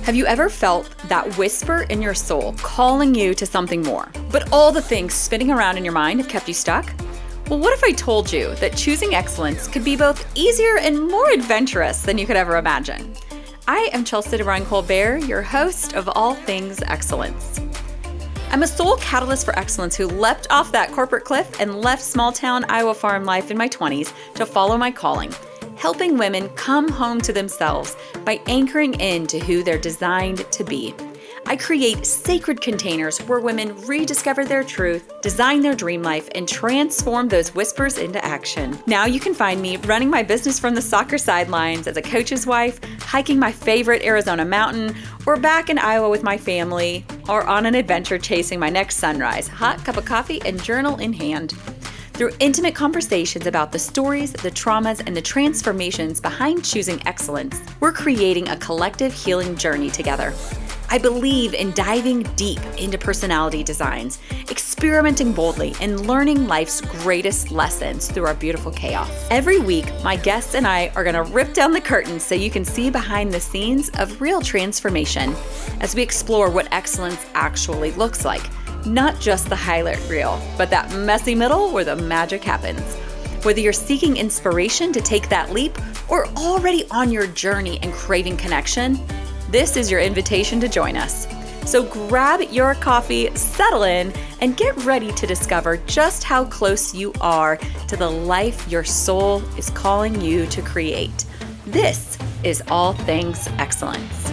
Have you ever felt that whisper in your soul calling you to something more, but all the things spinning around in your mind have kept you stuck? Well, what if I told you that choosing excellence could be both easier and more adventurous than you could ever imagine? I am Chelsea DeBruin-Colbert, your host of All Things Excellence. I'm a soul catalyst for excellence who leapt off that corporate cliff and left small-town Iowa farm life in my 20s to follow my calling, helping women come home to themselves by anchoring into who they're designed to be. I create sacred containers where women rediscover their truth, design their dream life, and transform those whispers into action. Now you can find me running my business from the soccer sidelines as a coach's wife, hiking my favorite Arizona mountain, or back in Iowa with my family, or on an adventure chasing my next sunrise, hot cup of coffee and journal in hand. Through intimate conversations about the stories, the traumas, and the transformations behind choosing excellence, we're creating a collective healing journey together. I believe in diving deep into personality designs, experimenting boldly, and learning life's greatest lessons through our beautiful chaos. Every week, my guests and I are going to rip down the curtains so you can see behind the scenes of real transformation as we explore what excellence actually looks like. Not just the highlight reel, but that messy middle where the magic happens. Whether you're seeking inspiration to take that leap or already on your journey and craving connection, this is your invitation to join us. So grab your coffee, settle in, and get ready to discover just how close you are to the life your soul is calling you to create. This is All Things Excellence.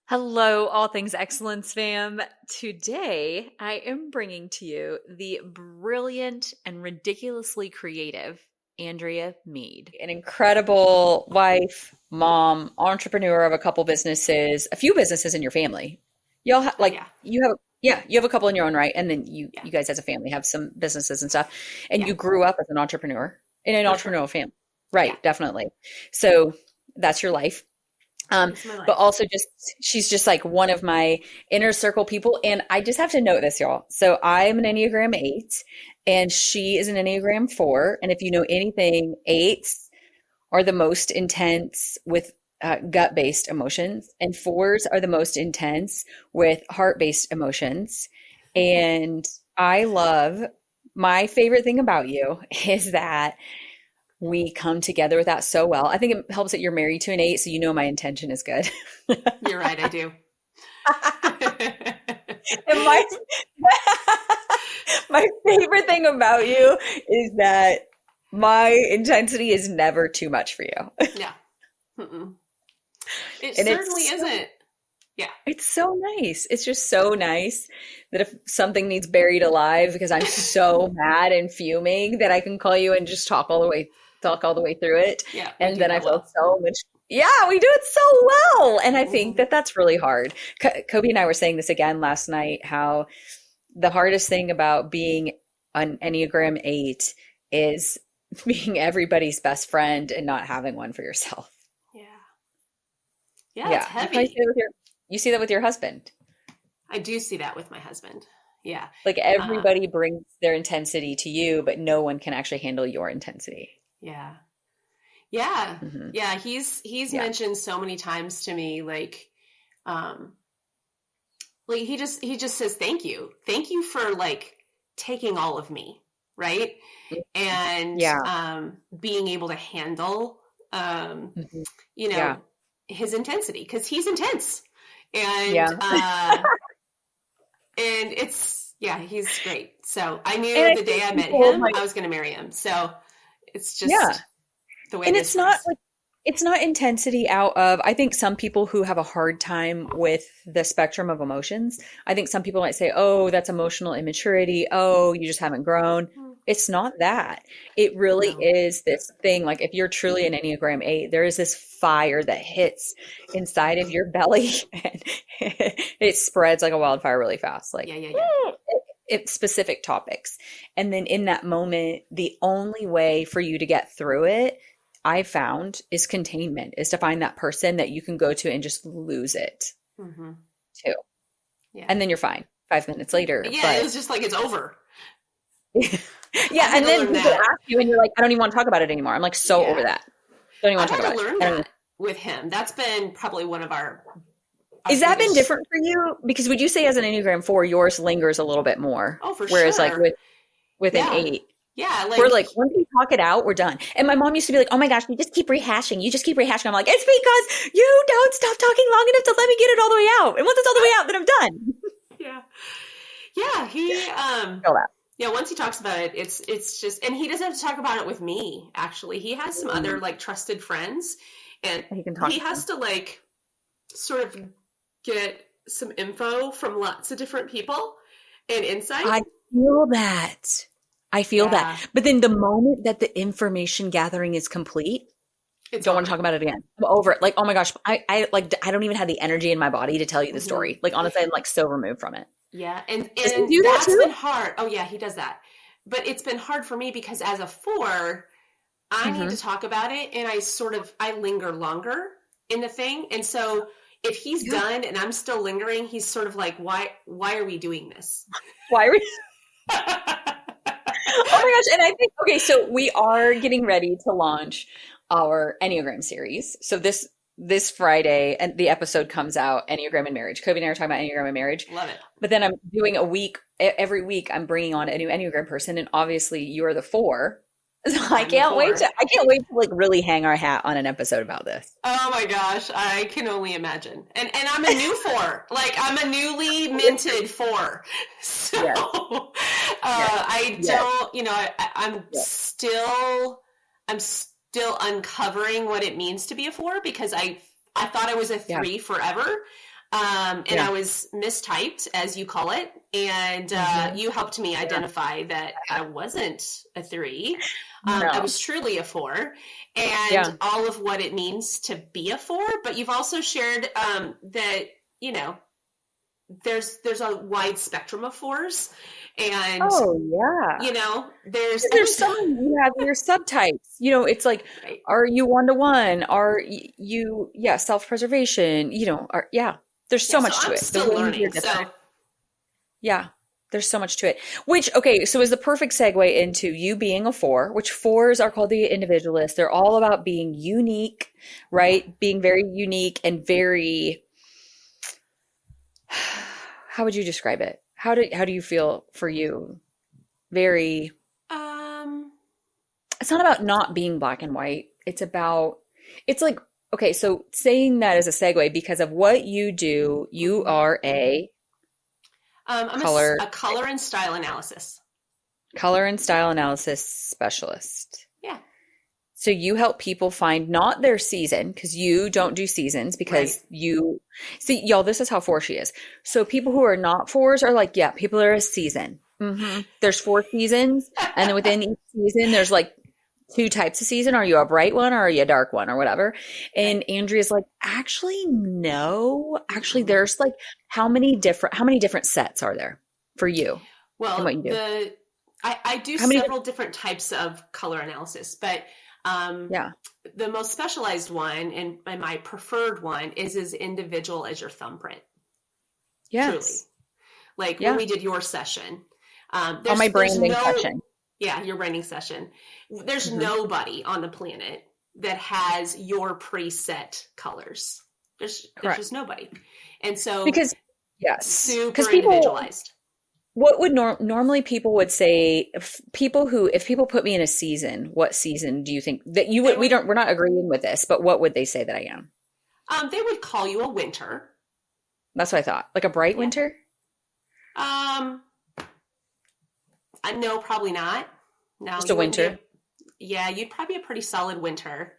Hello, All Things Excellence fam. Today, I am bringing to you the brilliant and ridiculously creative Andrea Mead, an incredible wife, mom, entrepreneur of a couple businesses, a few businesses in your family. Y'all you have a couple in your own right, and then you guys as a family have some businesses and stuff. And you grew up as an entrepreneur in an entrepreneurial family, right? Definitely. So that's your life. But also she's just like one of my inner circle people. And I just have to note this, y'all. So I'm an Enneagram 8 and she is an Enneagram 4. And if you know anything, 8s are the most intense with gut-based emotions, and 4s are the most intense with heart-based emotions. And my favorite thing about you is that we come together with that so well. I think it helps that you're married to an 8, so you know my intention is good. You're right, I do. And my favorite thing about you is that my intensity is never too much for you. Yeah. It certainly isn't. Yeah. It's so nice. It's just so nice that if something needs buried alive because I'm so mad and fuming that I can call you and just talk all the way through it. Yeah. And then I feel so much. Yeah, we do it so well. And I think that that's really hard. Kobe and I were saying this again last night, how the hardest thing about being an Enneagram 8 is being everybody's best friend and not having one for yourself. Yeah. Yeah. It's heavy. You see that with your husband. I do see that with my husband. Yeah. Like everybody brings their intensity to you, but no one can actually handle your intensity. Yeah. Yeah. Mm-hmm. Yeah. He's mentioned so many times to me, like he just says, thank you for like taking all of me. Right. And, being able to handle, his intensity, 'cause he's intense and, and he's great. So I knew the day I met him, I was going to marry him. So it's just the way. And it's not intensity out of, I think some people who have a hard time with the spectrum of emotions, I think some people might say, oh, that's emotional immaturity. Oh, you just haven't grown. It's not that. It really is this thing. Like if you're truly an Enneagram 8, there is this fire that hits inside of your belly and it spreads like a wildfire really fast. Like it's specific topics. And then in that moment, the only way for you to get through it, I found, is containment, is to find that person that you can go to and just lose it too. Yeah. And then you're fine 5 minutes later. Yeah. It was just like, it's over. Yeah. And then people ask you and you're like, I don't even want to talk about it anymore. I'm like, so over that. Don't even I've want to talk had about to learn it. that with him. That's been probably one of our Has that been different for you? Because would you say as an Enneagram 4, yours lingers a little bit more? Oh, for whereas sure. like with an 8. Yeah, We're like, once we talk it out, we're done. And my mom used to be like, oh my gosh, you just keep rehashing. You just keep rehashing. I'm like, it's because you don't stop talking long enough to let me get it all the way out. And once it's all the way out, then I'm done. Yeah. Yeah. He, yeah, once he talks about it, it's just, and he doesn't have to talk about it with me, actually. He has some other like trusted friends, and he has to like sort of get some info from lots of different people and insight. I feel that. But then the moment that the information gathering is complete, don't want to talk about it again. I'm over it. Like, oh my gosh, I don't even have the energy in my body to tell you the story. Like, honestly, I'm like so removed from it. Yeah. And that's been hard. Oh yeah, he does that. But it's been hard for me because as a 4, I need to talk about it, and I linger longer in the thing. And so if he's done and I'm still lingering, he's sort of like, why are we doing this? Why are we? Oh my gosh. And I think, okay, so we are getting ready to launch our Enneagram series. So this Friday, and the episode comes out, Enneagram and Marriage. Kobe and I are talking about Enneagram and Marriage. Love it. But then I'm doing every week I'm bringing on a new Enneagram person, and obviously you're the 4. So I can't wait to like really hang our hat on an episode about this. Oh my gosh, I can only imagine. And I'm a new 4. Like, I'm a newly minted 4. So yes. I don't, you know, I'm still uncovering what it means to be a 4, because I thought I was a 3 forever. And I was mistyped, as you call it. And you helped me identify that I wasn't a 3. I was truly a 4, and all of what it means to be a 4. But you've also shared that, you know, there's a wide spectrum of 4s. And you know, there's some, you have your subtypes, you know, it's like, are you 1-to-1? Are you, self-preservation, you know, there's so much to it. Still learning, so. Yeah, there's so much to it. Which, okay, so is the perfect segue into you being a 4, which 4s are called the individualists. They're all about being unique, right? Being very unique and very, how would you describe it? How do you feel for you? Very, it's not about not being black and white. It's like, okay, so saying that as a segue, because of what you do, you are I'm a color and style analysis. Color and style analysis specialist. Yeah. So you help people find not their season, because you don't do seasons, because you see, y'all, this is how 4 she is. So people who are not 4s are like, people are a season. There's 4 seasons. And then within each season, there's like 2 types of season. Are you a bright one, or are you a dark one, or whatever? And Andrea's like, actually, no. Actually, there's like, how many different sets are there for you? Well, what you do? I do several different types of color analysis, but the most specialized one and my preferred one is as individual as your thumbprint. Yes. Truly. Like when we did your session. My branding session. Yeah, your branding session. There's nobody on the planet that has your preset colors. There's just nobody. And so because super individualized. What would normally people would say, if people put me in a season, what season do you think that you would, we're not agreeing with this, but what would they say that I am? They would call you a winter. That's what I thought. Like a bright winter? No, probably not. No, just a winter. You'd probably be a pretty solid winter.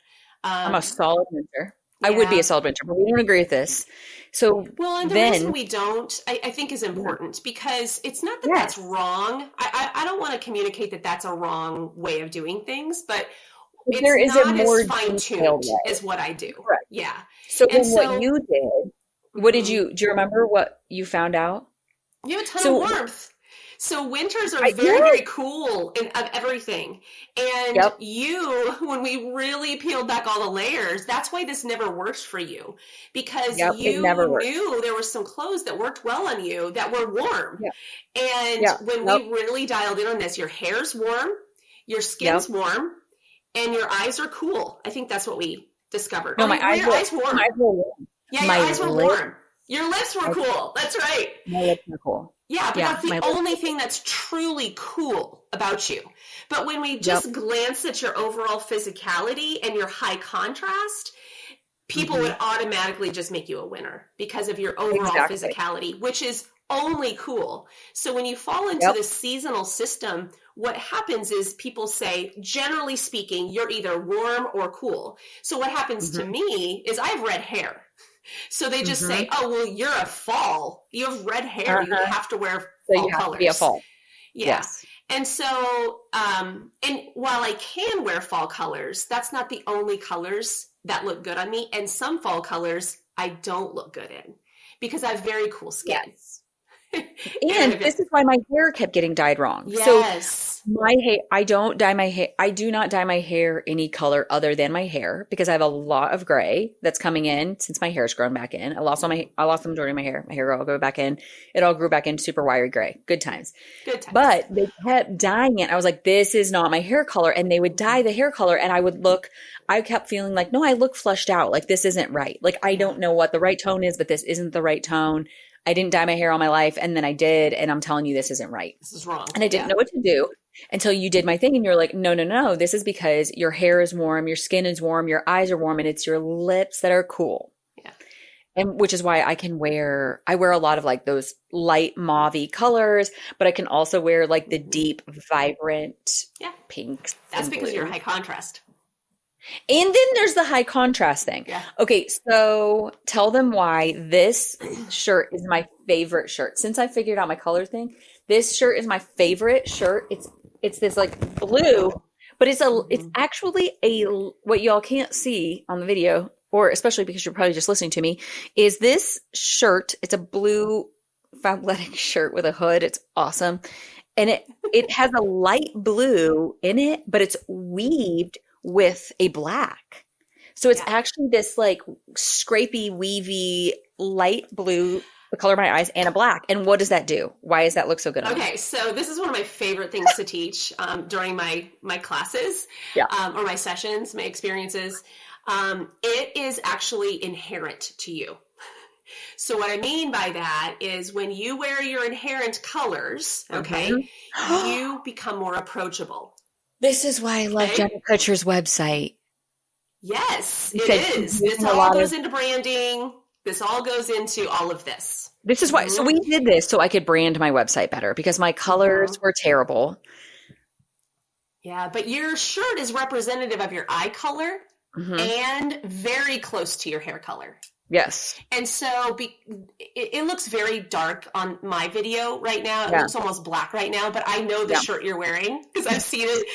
I'm a solid winter. I would be a solid winter, but we don't agree with this. So and the reason we don't, I think, is important because it's not that that's wrong. I don't want to communicate that that's a wrong way of doing things, but it's there is not a more as fine-tuned as what I do. Correct. Yeah. So what you did, do you remember what you found out? You have a ton of warmth. So winters are very, very cool of everything. And when we really peeled back all the layers, that's why this never worked for you. Because you knew there were some clothes that worked well on you that were warm. And when we really dialed in on this, your hair's warm, your skin's warm, and your eyes are cool. I think that's what we discovered. No, my eyes were warm. My eyes were warm. Yeah, your eyes were warm. Your lips were cool. That's right. My lips were cool. Yeah, but that's the only thing that's truly cool about you. But when we just glance at your overall physicality and your high contrast, people would automatically just make you a winner because of your overall physicality, which is only cool. So when you fall into the seasonal system, what happens is people say, generally speaking, you're either warm or cool. So what happens to me is I have red hair. So they just say, oh, well, you're a fall. You have red hair. You have to wear fall colors. To be a fall. Yeah. Yes. And so, and while I can wear fall colors, that's not the only colors that look good on me. And some fall colors I don't look good in because I have very cool skin. Yes. And this is why my hair kept getting dyed wrong. Yes. So my hair, I don't dye my hair. I do not dye my hair any color other than my hair because I have a lot of gray that's coming in since my hair's grown back in. I lost the majority of my hair. My hair all grew back in. It all grew back in super wiry gray. Good times. Good times. But they kept dyeing it. I was like, this is not my hair color. And they would dye the hair color and I kept feeling like, no, I look flushed out. Like this isn't right. Like I don't know what the right tone is, but this isn't the right tone. I didn't dye my hair all my life. And then I did. And I'm telling you, this isn't right. This is wrong. And I didn't know what to do until you did my thing. And you're like, no. This is because your hair is warm. Your skin is warm. Your eyes are warm. And it's your lips that are cool. Yeah. And which is why I wear a lot of like those light mauve-y colors, but I can also wear like the deep, vibrant pinks. That's because you're high contrast. And then there's the high contrast thing. Yeah. Okay, so tell them why this shirt is my favorite shirt. Since I figured out my color thing, this shirt is my favorite shirt. It's this like blue, but it's actually what y'all can't see on the video, or especially because you're probably just listening to me, is this shirt. It's a blue fabletics shirt with a hood. It's awesome. And it has a light blue in it, but it's weaved with a black. So it's actually this like scrapey, weavy, light blue, the color of my eyes, and a black. And what does that do? Why does that look so good on me? Okay, so this is one of my favorite things to teach during my classes or my sessions, my experiences. It is actually inherent to you. So what I mean by that is when you wear your inherent colors, you become more approachable. This is why I love Jenna Kutcher's website. Yes, it is. This all goes into branding. This all goes into all of this. This is why. So we did this so I could brand my website better because my colors were terrible. Yeah, but your shirt is representative of your eye color and very close to your hair color. Yes. And so it looks very dark on my video right now. It looks almost black right now, but I know the shirt you're wearing because I've seen it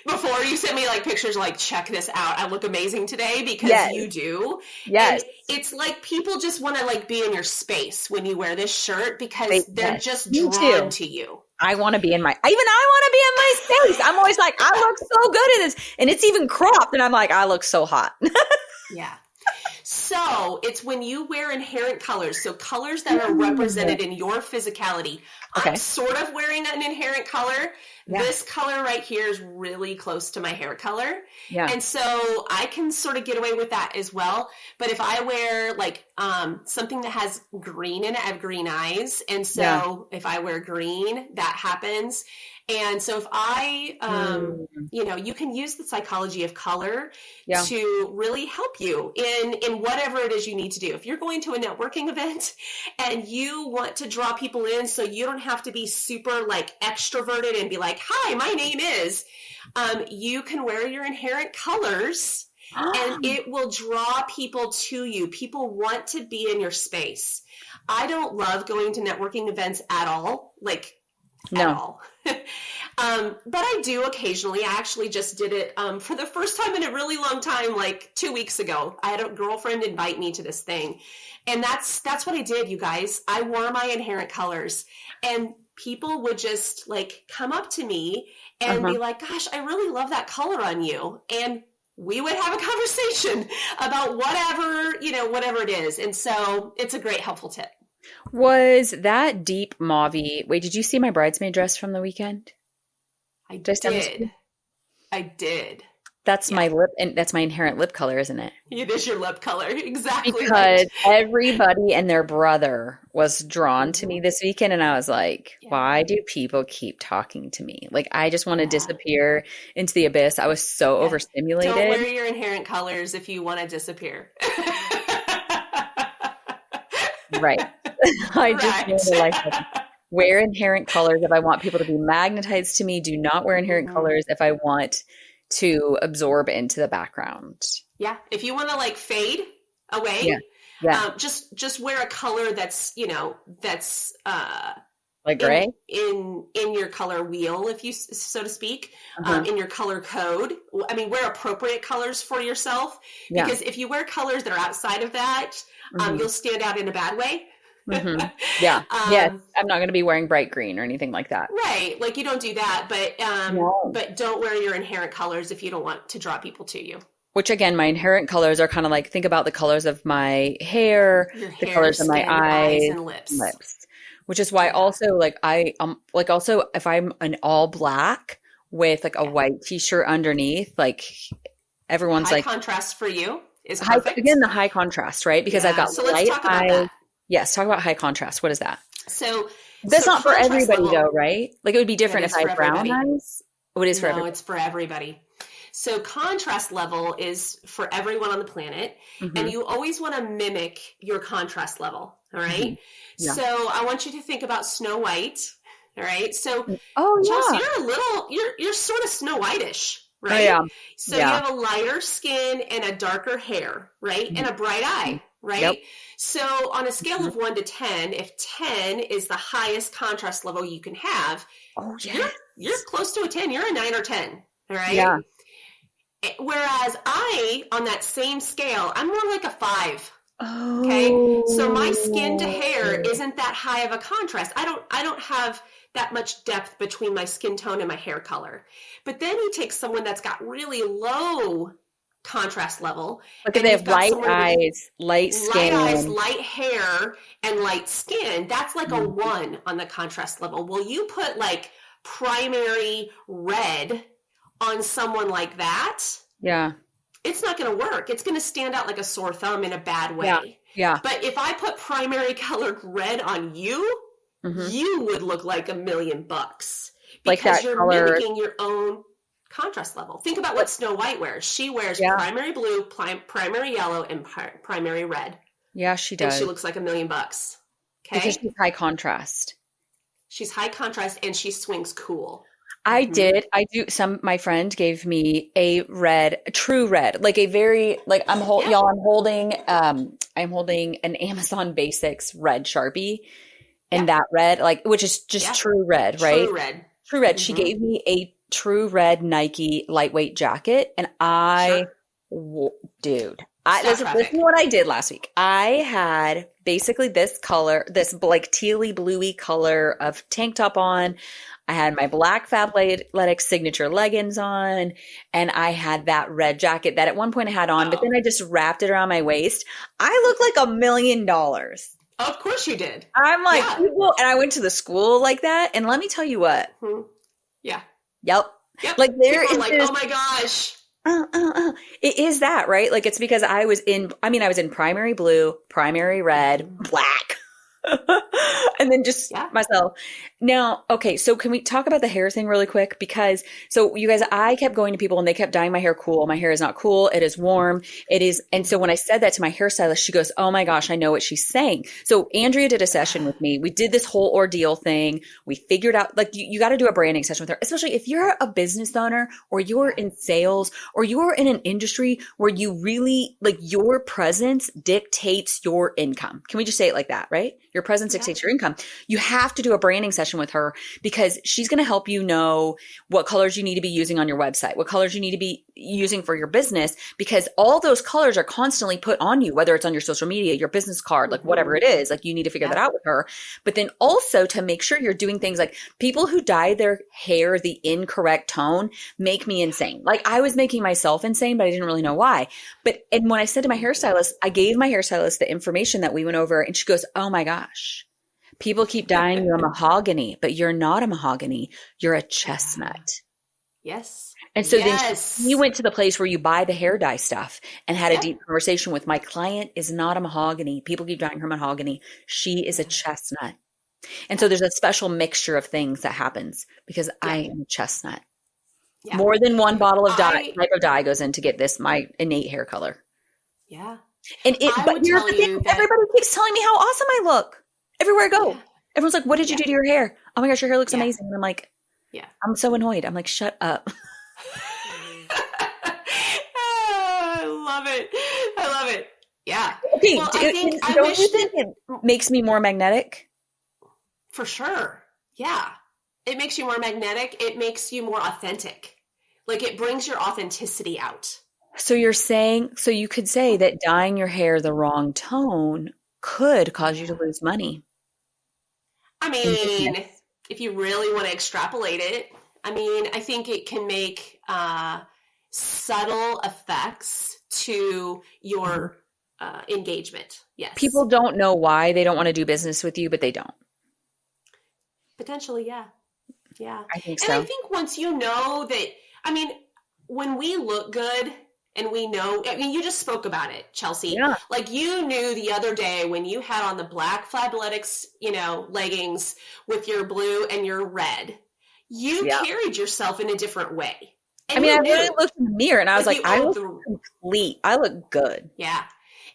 before. You sent me like pictures like, check this out. I look amazing today because you do. Yes. And it's like people just want to like be in your space when you wear this shirt because they're just drawn to you. I want to be in my space. I'm always like, I look so good in this. And it's even cropped. And I'm like, I look so hot. Yeah. So it's when you wear inherent colors, so colors that are represented in your physicality. I'm sort of wearing an inherent color. Yeah. This color right here is really close to my hair color. Yeah. And so I can sort of get away with that as well. But if I wear like something that has green in it, I have green eyes. And so if I wear green, that happens. And so if I, you can use the psychology of color to really help you in whatever it is you need to do. If you're going to a networking event and you want to draw people in so you don't have to be super like extroverted and be like, hi, my name is, you can wear your inherent colors and it will draw people to you. People want to be in your space. I don't love going to networking events at all. At all. But I do occasionally. I actually just did it for the first time in a really long time, like 2 weeks ago. I had a girlfriend invite me to this thing. And that's what I did, you guys. I wore my inherent colors. And people would just like come up to me and be like, gosh, I really love that color on you. And we would have a conversation about whatever it is. And so it's a great helpful tip. Was that deep mauve? Wait, did you see my bridesmaid dress from the weekend? I did. That's my lip, and that's my inherent lip color, isn't it? It is your lip color. Exactly. Because right. everybody and their brother was drawn to me this weekend, and I was like, why do people keep talking to me? Like, I just want to disappear into the abyss. I was so overstimulated. Don't wear your inherent colors if you want to disappear. Right. I just feel like wear inherent colors if I want people to be magnetized to me. Do not wear inherent colors if I want to absorb into the background. Yeah. If you want to like fade away, just wear a color that's, that's like gray in your color wheel, if you so to speak, in your color code. I mean, wear appropriate colors for yourself, because if you wear colors that are outside of that, you'll stand out in a bad way. Yes, I'm not going to be wearing bright green or anything like that. Right, like you don't do that, but don't wear your inherent colors if you don't want to draw people to you. Which again, my inherent colors are kind of like, think about the colors of my hair, the colors of my eyes and lips. Which is why also like also if I'm an all black with like a white t-shirt underneath, like everyone's high contrast for you is perfect. Again, the high contrast, right? Because I've got let's talk about that. Yes, talk about high contrast. What is that? So that's not for everybody though, right? Like it would be different if I had brown eyes. What is for everybody? No, it's for everybody. So contrast level is for everyone on the planet, and you always want to mimic your contrast level. All right. So I want you to think about Snow White. All right. So Chelsea, you're sort of Snow White-ish, right? So you have a lighter skin and a darker hair, right? And a bright eye. Right? Yep. So on a scale of 1 to 10, if 10 is the highest contrast level you can have, you're close to a 10. You're a 9 or 10. All right. Yeah. Whereas on that same scale, I'm more like a 5. Oh. Okay. So my skin to hair isn't that high of a contrast. I don't have that much depth between my skin tone and my hair color. But then you take someone that's got really low contrast level. Look, they have light eyes, light skin. Light eyes, light hair, and light skin. That's like a 1 on the contrast level. Well, you put like primary red on someone like that. Yeah. It's not going to work. It's going to stand out like a sore thumb in a bad way. Yeah. But if I put primary colored red on you, you would look like $1 million because like that you're mimicking your own contrast level. Think about what Snow White wears. She wears primary blue, primary yellow, and primary red. Yeah, she does. And she looks like $1 million. Okay, because she's high contrast. She's high contrast, and she swings cool. I do. My friend gave me a true red, like a very, like I'm holding an Amazon Basics red Sharpie, and that red, like, which is just true red, right? True red. She gave me a true red Nike lightweight jacket, and this is what I did last week. I had basically this color, this like tealy bluey color of tank top on. I had my black Fabletics signature leggings on, and I had that red jacket that at one point I had on, but then I just wrapped it around my waist. I look like $1 million. Of course you did. I'm like, people, and I went to the school like that, and let me tell you what. Yeah. Yep. Like there is like, oh my gosh. It is that, right? Like it's because I was in primary blue, primary red, black. And then just myself. Now, okay, so can we talk about the hair thing really quick? Because, so you guys, I kept going to people and they kept dyeing my hair cool. My hair is not cool. It is warm. It is. And so when I said that to my hairstylist, she goes, oh my gosh, I know what she's saying. So Andrea did a session with me. We did this whole ordeal thing. We figured out, like, you got to do a branding session with her, especially if you're a business owner or you're in sales or you're in an industry where you really, like, your presence dictates your income. Can we just say it like that, right? Your presence dictates your income. You have to do a branding session with her because she's going to help you know what colors you need to be using on your website, what colors you need to be using for your business, because all those colors are constantly put on you, whether it's on your social media, your business card, like whatever it is, like you need to figure that out with her. But then also to make sure you're doing things like people who dye their hair the incorrect tone make me insane. Like I was making myself insane, but I didn't really know why. And when I said to my hairstylist, I gave my hairstylist the information that we went over and she goes, oh my gosh, people keep dyeing you a mahogany, but you're not a mahogany. You're a chestnut. Yes. And so then Yes. you went to the place where you buy the hair dye stuff and had a deep conversation with, my client is not a mahogany. People keep dyeing her mahogany. She is a chestnut. And so there's a special mixture of things that happens because I am a chestnut. Yeah. More than one bottle of type of dye goes in to get this, my innate hair color. Yeah. And but here's the thing, everybody keeps telling me how awesome I look everywhere I go. Yeah. Everyone's like, what did you do to your hair? Oh my gosh, your hair looks amazing. And I'm like, I'm so annoyed. I'm like, shut up. I love it. I love it. Yeah. Okay. Well, don't you think it makes me more magnetic? For sure. Yeah. It makes you more magnetic. It makes you more authentic. Like it brings your authenticity out. So you're saying, so you could say that dyeing your hair the wrong tone could cause you to lose money. I mean, if you really want to extrapolate it, I mean, I think it can make subtle effects to your engagement. Yes. People don't know why they don't want to do business with you, but they don't. Potentially, yeah. Yeah. I think so. And I think once you know that, I mean, when we look good and we know, I mean, you just spoke about it, Chelsea. Yeah. Like you knew the other day when you had on the black Fabletics, leggings with your blue and your red, you carried yourself in a different way. And I mean, I really looked in the mirror and I was like, I look complete. I look good. Yeah.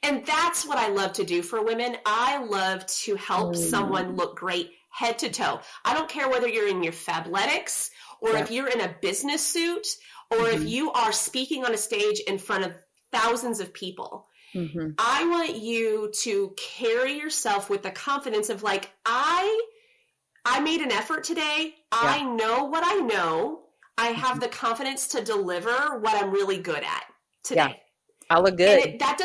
And that's what I love to do for women. I love to help someone look great head to toe. I don't care whether you're in your Fabletics or if you're in a business suit or if you are speaking on a stage in front of thousands of people. I want you to carry yourself with the confidence of like, I made an effort today. I know what I know. I have the confidence to deliver what I'm really good at today. Yeah. I look good. And that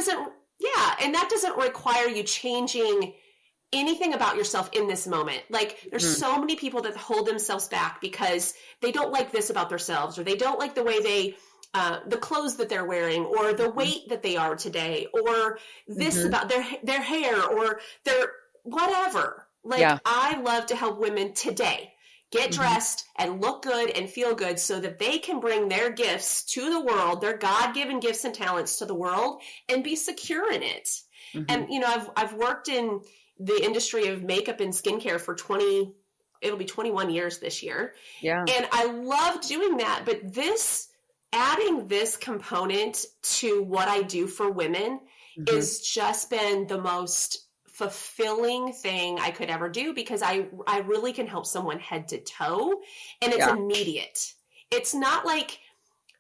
doesn't require you changing anything about yourself in this moment. Like there's so many people that hold themselves back because they don't like this about themselves, or they don't like the way they, the clothes that they're wearing, or the weight that they are today, or this about their hair, or their whatever. Like I love to help women today get dressed and look good and feel good so that they can bring their gifts to the world, their God-given gifts and talents to the world, and be secure in it. And, I've worked in the industry of makeup and skincare for it'll be 21 years this year. Yeah. And I love doing that. But adding this component to what I do for women has just been the most fulfilling thing I could ever do, because I really can help someone head to toe, and it's immediate. It's not like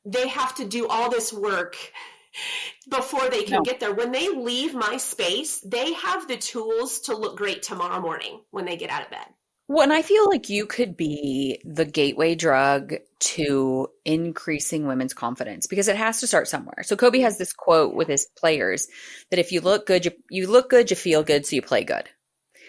they have to do all this work before they can get there. When they leave my space, they have the tools to look great tomorrow morning when they get out of bed. Well, and I feel like you could be the gateway drug to increasing women's confidence, because it has to start somewhere. So Kobe has this quote with his players that if you look good, you look good, you feel good, so you play good.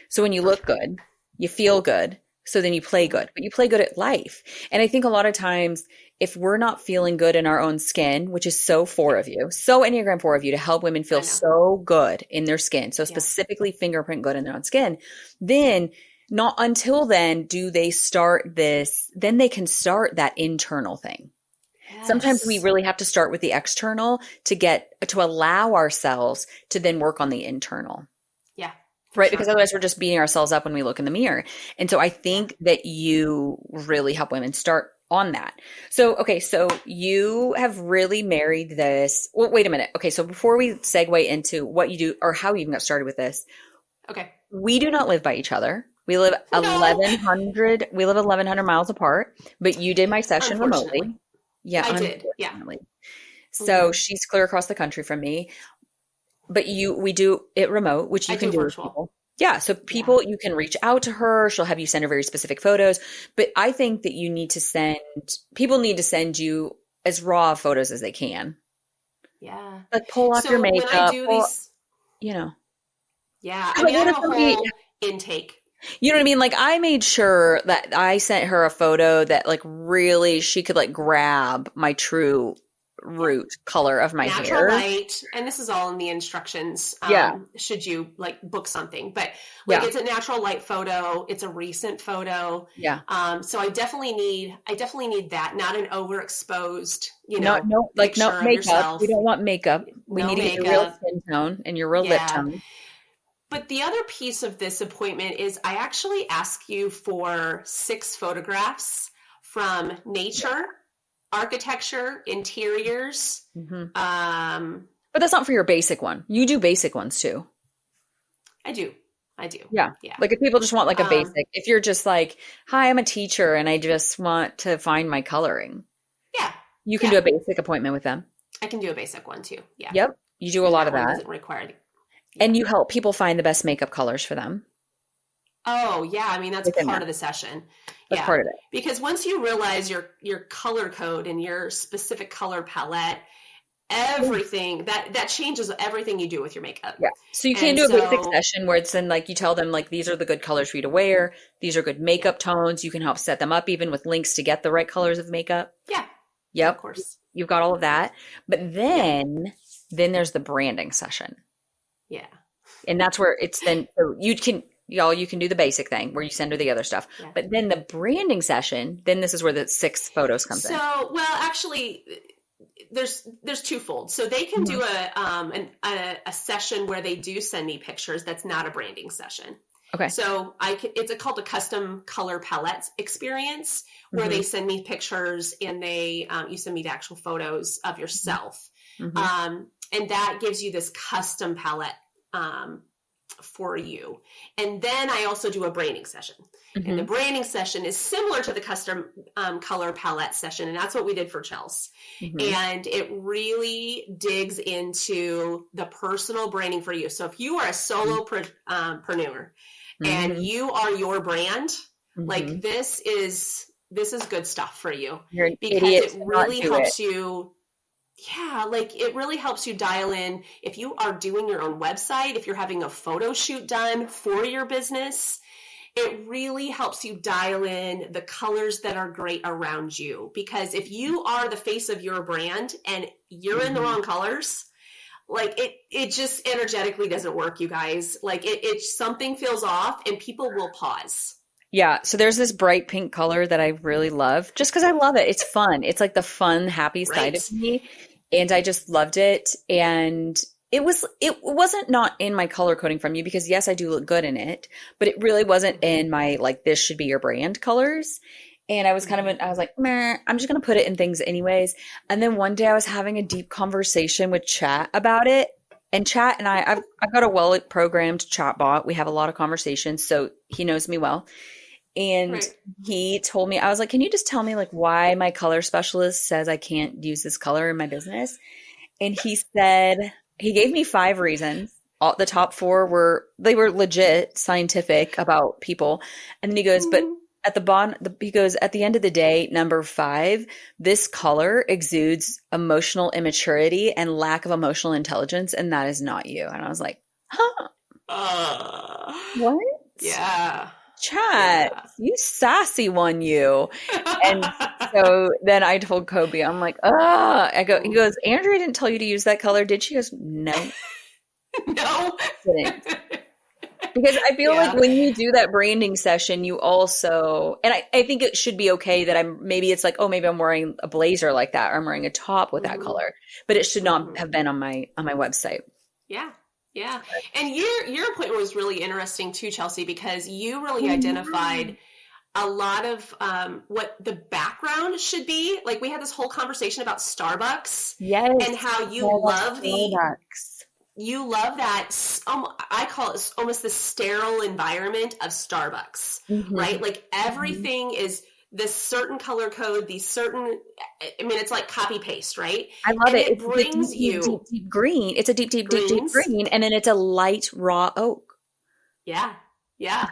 So when you look good, you feel good, so then you play good, but you play good at life. And I think a lot of times if we're not feeling good in our own skin, which is so Enneagram 4 of you to help women feel so good in their skin, so specifically fingerprint good in their own skin, then not until then do they start this, then they can start that internal thing. Yes. Sometimes we really have to start with the external to allow ourselves to then work on the internal. Yeah. Right. Sure. Because otherwise we're just beating ourselves up when we look in the mirror. And so I think that you really help women start on that. So, okay. So you have really married this. Well, wait a minute. Okay. So before we segue into what you do or how you even got started with this. Okay. We do not live by each other. We live 1,100. We live 1,100 miles apart. But you did my session remotely. Yeah, I did. Yeah. So she's clear across the country from me. But we do it remote, which you can do virtual. With people. Yeah. So you can reach out to her. She'll have you send her very specific photos. But I think that people need to send you as raw photos as they can. Yeah. Like pull off your makeup. When I do these, Yeah. I mean, I have a whole intake. You know what I mean? Like I made sure that I sent her a photo that like really she could like grab my true root color of my natural hair. light, and this is all in the instructions. Should you like book something, but like it's a natural light photo. It's a recent photo. Yeah. So I definitely need that, not an overexposed, no makeup. Yourself. We don't want makeup. We need to get your real skin tone and your real lip tone. But the other piece of this appointment is I actually ask you for 6 photographs from nature, architecture, interiors. But that's not for your basic one. You do basic ones too. I do. Yeah. Like if people just want like a basic, if you're just like, hi, I'm a teacher and I just want to find my coloring. Yeah. You can do a basic appointment with them. I can do a basic one too. Yeah. Yep. You do a lot of that. Doesn't require And you help people find the best makeup colors for them. Oh, yeah. I mean, that's part of the session. That's part of it. Because once you realize your color code and your specific color palette, everything that changes everything you do with your makeup. Yeah. So you can do a basic session where it's then like you tell them like these are the good colors for you to wear. These are good makeup tones. You can help set them up even with links to get the right colors of makeup. Yeah. Yep. Of course. You've got all of that. But then there's the branding session. Yeah. And that's where it's then, so you can do the basic thing where you send her the other stuff. Yeah. But then the branding session, then this is where the 6 photos comes in. So, well, actually, there's twofold. So they can do a session where they do send me pictures. That's not a branding session. Okay. So it's called a custom color palette experience where they send me pictures and you send me the actual photos of yourself. And that gives you this custom palette for you. And then I also do a branding session. And the branding session is similar to the custom color palette session. And that's what we did for Chelsea. And it really digs into the personal branding for you. So if you are a solopreneur and you are your brand, like this is good stuff for you. You're an because idiot it really helps you. Yeah, like it really helps you dial in if you are doing your own website, if you're having a photo shoot done for your business, it really helps you dial in the colors that are great around you. Because if you are the face of your brand and you're in the wrong colors, like it just energetically doesn't work, you guys. Like it something feels off and people will pause. Yeah. So there's this bright pink color that I really love just because I love it. It's fun. It's like the fun, happy side of me. And I just loved it. And it wasn't not in my color coding from you because yes, I do look good in it, but it really wasn't in my, like, this should be your brand colors. And I was I was like, meh, I'm just going to put it in things anyways. And then one day I was having a deep conversation with Chat about it. And Chat and I've got a well-programmed chat bot. We have a lot of conversations, so he knows me well. And he told me, I was like, can you just tell me like why my color specialist says I can't use this color in my business? And he said, he gave me 5 reasons. All, the top 4 were legit scientific about people. And then he goes, but at the bottom, he goes, at the end of the day, number 5, this color exudes emotional immaturity and lack of emotional intelligence. And that is not you. And I was like, huh? What? Yeah. Chat, you sassy one, you. And so then I told Kobe, I'm like, he goes, Andrea didn't tell you to use that color, did she? He goes, no. No. Didn't. Because I feel like when you do that branding session, you also, and I think it should be okay that maybe it's like, oh, maybe I'm wearing a blazer like that, or I'm wearing a top with that color, but it should not have been on my website. Yeah. Yeah. And your appointment was really interesting too, Chelsea, because you really identified a lot of what the background should be. Like we had this whole conversation about Starbucks. Yes. And how you love you love that, I call it almost the sterile environment of Starbucks, right? Like everything is this certain color code, it's like copy paste, right? I love it. It brings you deep green. It's a deep green. And then it's a light raw oak. Yeah. Yeah.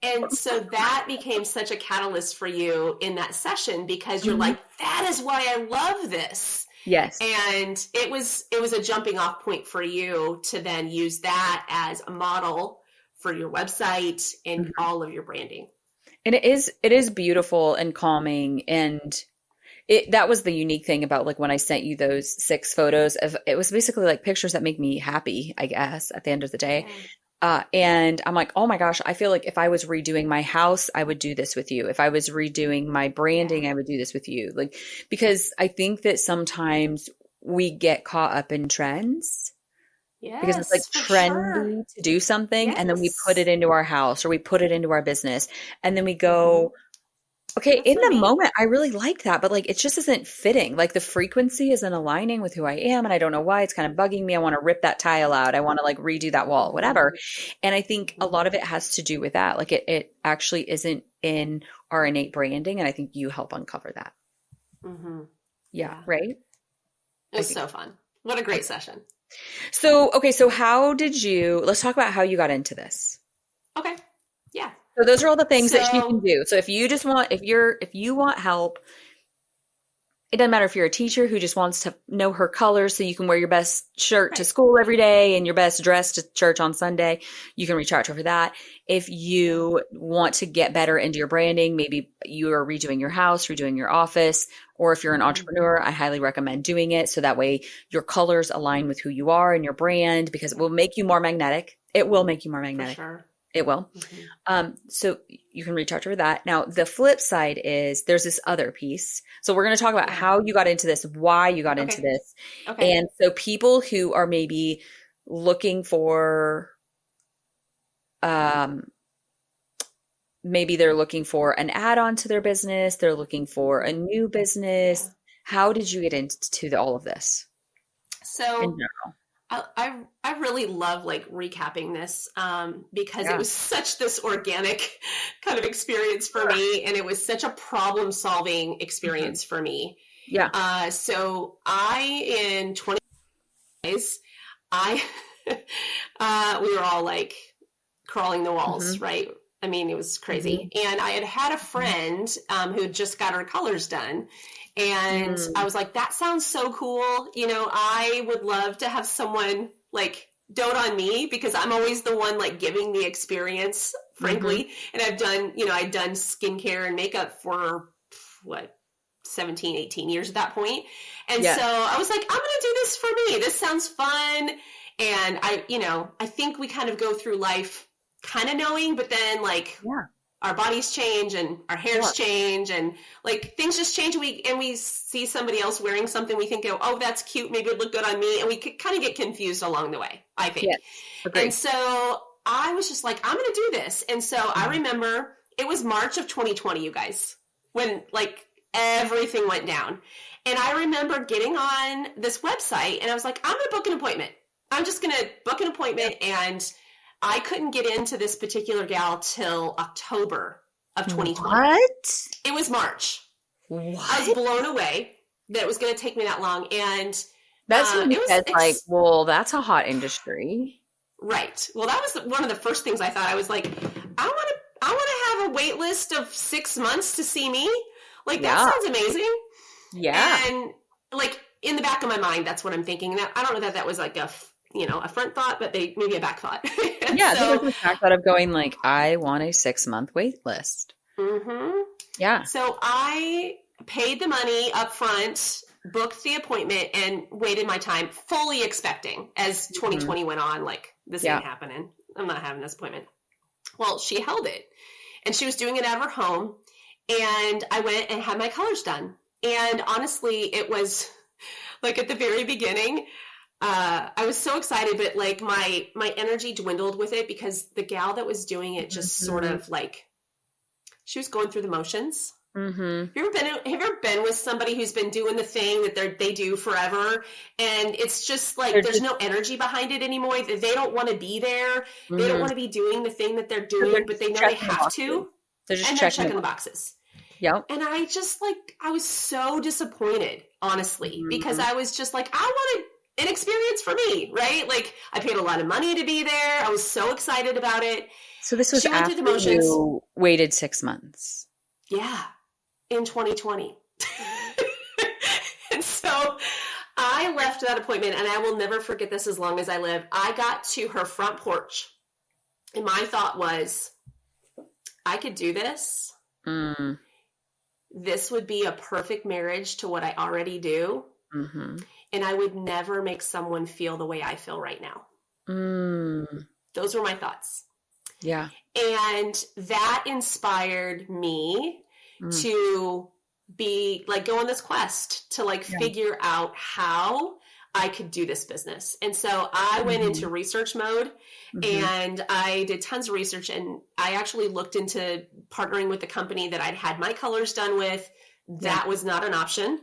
And so that became such a catalyst for you in that session because you're like, that is why I love this. Yes. And it was a jumping off point for you to then use that as a model for your website and all of your branding. And it is beautiful and calming. And that was the unique thing about like when I sent you those 6 photos of, it was basically like pictures that make me happy, I guess, at the end of the day. Yeah. And I'm like, oh my gosh, I feel like if I was redoing my house, I would do this with you. If I was redoing my branding, I would do this with you. Like, because I think that sometimes we get caught up in trends because it's like Yes, for sure. trendy to do something. And then we put it Yes. into our house or we put it into our business. And then we go, okay, Good in for the me. moment, I really like that, but like it just isn't fitting. Like the frequency isn't aligning with who I am, and I don't know why. It's kind of bugging me. I want to rip that tile out. I want to like redo that wall, whatever. And I think a lot of it has to do with that. Like it actually isn't in our innate branding, and I think you help uncover that. Mm-hmm. Yeah, Yeah. right? It was so fun. What a great session. So, okay, so let's talk about how you got into this. Okay. Yeah. So those are all the things that she can So, do. So if you want help, it doesn't matter if you're a teacher who just wants to know her colors so you can wear your best shirt to right. school every day and your best dress to church on Sunday, you can reach out to her for that. If you want to get better into your branding, maybe you are redoing your house, redoing your office, or if you're an entrepreneur, I highly recommend doing it so that way your colors align with who you are and your brand because it will make you more magnetic. It will make you more For magnetic. sure. It will. Mm-hmm. So you can reach out to her that. Now, the flip side is there's this other piece. So we're going to talk about how you got into this, why you got into Okay. this. Okay. And so people who are maybe looking for, maybe they're looking for an add-on to their business. They're looking for a new business. Yeah. How did you get into all of this in So general? I really love like recapping this because it Yeah. was such this organic kind of experience for me, and it was such a problem solving experience for me. Yeah. So in 20 days, I we were all like crawling the walls, right? I mean, it was crazy. And I had a friend who just got her colors done. And I was like, that sounds so cool. You know, I would love to have someone like dote on me because I'm always the one like giving the experience, frankly. And I'd done skincare and makeup for what, 17, 18 years at that point. And so I was like, I'm going to do this for me. This sounds fun. And I think we kind of go through life kind of knowing, but then like our bodies change and our hairs change and like things just change. And we see somebody else wearing something. We think, oh, that's cute. Maybe it'd look good on me. And we could kind of get confused along the way, I think. Yes. Agreed. And so I was just like, I'm going to do this. And so I remember it was March of 2020, you guys, when like everything went down. And I remember getting on this website and I was like, I'm going to book an appointment. I'm just going to book an appointment. And I couldn't get into this particular gal till October of 2020. What? It was March. What? I was blown away that it was going to take me that long. And that's like, well, that's a hot industry. Right. Well, that was one of the first things I thought. I was like, I want to have a wait list of 6 months to see me. Like, that sounds amazing. Yeah. And like in the back of my mind, that's what I'm thinking. And I don't know that that was like a front thought, but maybe a back thought. Yeah. So, there's a back thought of going like, I want a 6-month wait list. Mm-hmm. Yeah. So I paid the money up front, booked the appointment, and waited my time, fully expecting as 2020 went on, like, this ain't happening. I'm not having this appointment. Well, she held it, and she was doing it at her home, and I went and had my colors done. And honestly, it was like at the very beginning, I was so excited, but like my energy dwindled with it because the gal that was doing it just sort of like, she was going through the motions. Have you ever been with somebody who's been doing the thing that they do forever, and it's just like there's no energy behind it anymore? They don't want to be there. They don't want to be doing the thing that they're doing, but they know they have to. They're checking the boxes. Yep. And I was so disappointed, honestly, because I was just like, I wanted an experience for me, right? Like, I paid a lot of money to be there. I was so excited about it. So this was after you waited 6 months. Yeah, in 2020. And so I left that appointment, and I will never forget this as long as I live. I got to her front porch, and my thought was, I could do this. this would be a perfect marriage to what I already do. Mm-hmm. And I would never make someone feel the way I feel right now. Those were my thoughts. Yeah. And that inspired me to be like, go on this quest to like figure out how I could do this business. And so I went into research mode and I did tons of research, and I actually looked into partnering with the company that I'd had my colors done with. That was not an option.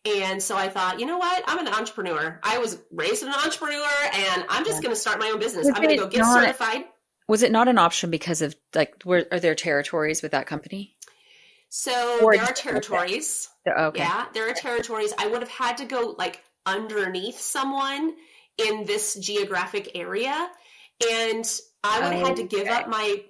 And so I thought, you know what? I'm an entrepreneur. I was raised an entrepreneur, and I'm just going to start my own business. I'm going to go get certified. Was it not an option because of like, are there territories with that company? So there are territories. Okay. Yeah, there are territories. I would have had to go like underneath someone in this geographic area. And I would have had to give up my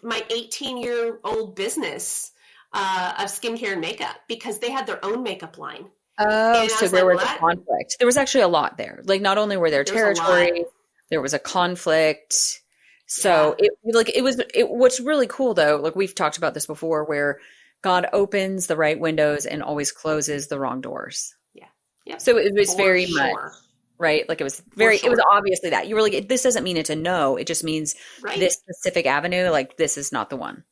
18-year-old business of skincare and makeup because they had their own makeup line. Oh, so there was a conflict. There was actually a lot there. Like, not only were there territories, there was a conflict. So what's really cool though, like we've talked about this before, where God opens the right windows and always closes the wrong doors. Yeah. Yep. So it was very much, right? Like it was it was obviously that you were like, this doesn't mean it's a no. It just means this specific avenue, like this is not the one.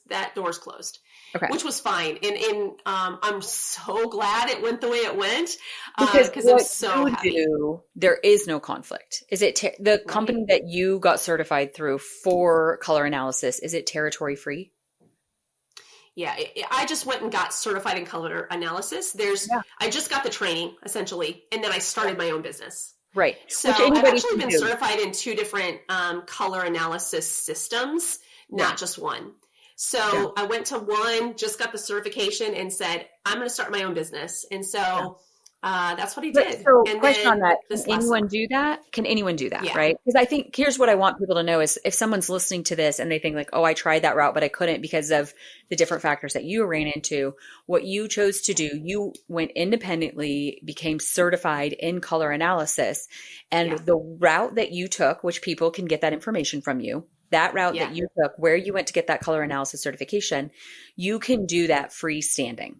That door's closed. Okay. Which was fine. And I'm so glad it went the way it went because I'm so happy. There is no conflict. Is it the company that you got certified through for color analysis, is it territory free? Yeah, I just went and got certified in color analysis. I just got the training essentially, and then I started my own business. Right. So I've actually been certified in 2 different color analysis systems, not just one. So I went to one, just got the certification, and said, I'm going to start my own business. And so that's what he did. So and question on that, can anyone do that? Can anyone do that, right? Because I think here's what I want people to know is if someone's listening to this and they think like, oh, I tried that route, but I couldn't because of the different factors that you ran into, what you chose to do, you went independently, became certified in color analysis. And the route that you took, which people can get that information from you, that route that you took, where you went to get that color analysis certification, you can do that freestanding.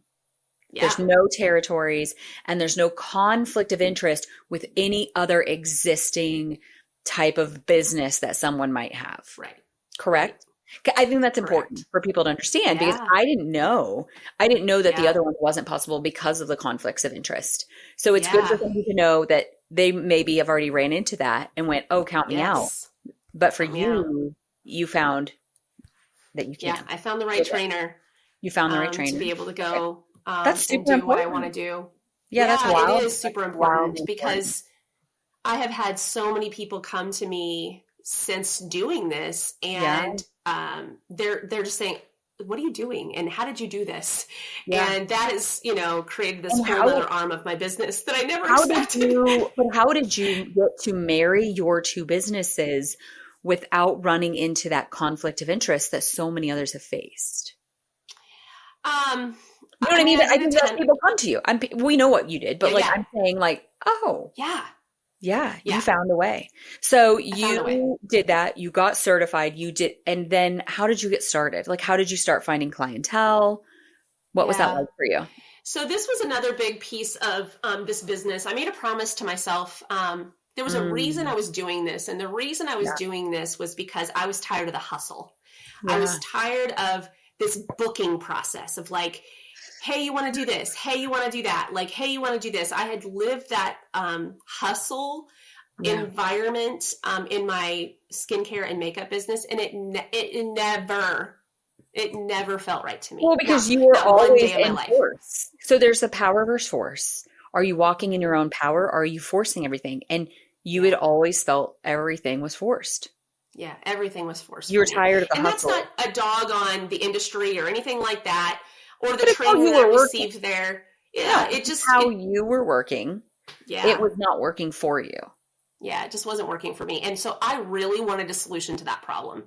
Yeah. There's no territories and there's no conflict of interest with any other existing type of business that someone might have. Right. Correct? I think that's important for people to understand because I didn't know that the other one wasn't possible because of the conflicts of interest. So it's good for somebody to know that they maybe have already ran into that and went, oh, count me out. But for you found that you can. Yeah, I found the right trainer. You found the right trainer. To be able to go that's super and do important. what I want to do. Yeah, that's wild. It is super important because I have had so many people come to me since doing this and they're just saying, what are you doing? And how did you do this? Yeah. And that has, created this whole other arm of my business that I never expected. How did you get to marry your 2 businesses without running into that conflict of interest that so many others have faced? You know what I mean? I think that people come to you. We know what you did, but I'm saying like, oh, you found a way. So you did that. You got certified. You did, and then how did you get started? Like, how did you start finding clientele? What was that like for you? So this was another big piece of this business. I made a promise to myself. There was a reason I was doing this. And the reason I was doing this was because I was tired of the hustle. I was tired of this booking process of like, hey, you want to do this? Hey, you want to do that? Like, hey, you want to do this? I had lived that hustle environment in my skincare and makeup business. And it never felt right to me. Well, because you were always in force. So there's the power versus force. Are you walking in your own power? Or are you forcing everything? And you had always felt everything was forced. Yeah, everything was forced. You were tired of the hustle. And that's not a dog on the industry or anything like that, or the training that I received there. Yeah, it just how you were working. Yeah, it was not working for you. Yeah, it just wasn't working for me, and so I really wanted a solution to that problem.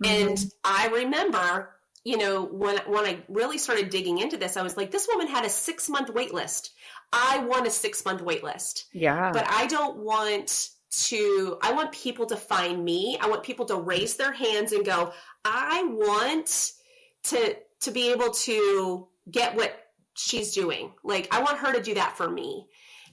And I remember, when I really started digging into this, I was like, this woman had a 6-month wait list. I want a 6-month wait list. Yeah. But I want people to find me. I want people to raise their hands and go, I want to be able to get what she's doing. Like, I want her to do that for me.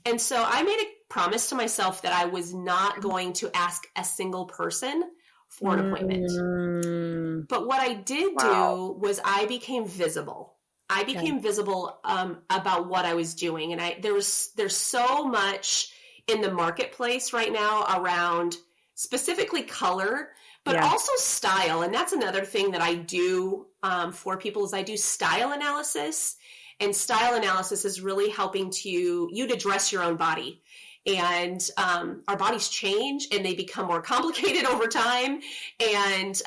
And so I made a promise to myself that I was not going to ask a single person for an appointment. But what I did do was I became visible. I became visible about what I was doing. And there's so much in the marketplace right now around specifically color, but also style. And that's another thing that I do for people is I do style analysis. And style analysis is really helping you to dress your own body. And our bodies change and they become more complicated over time. And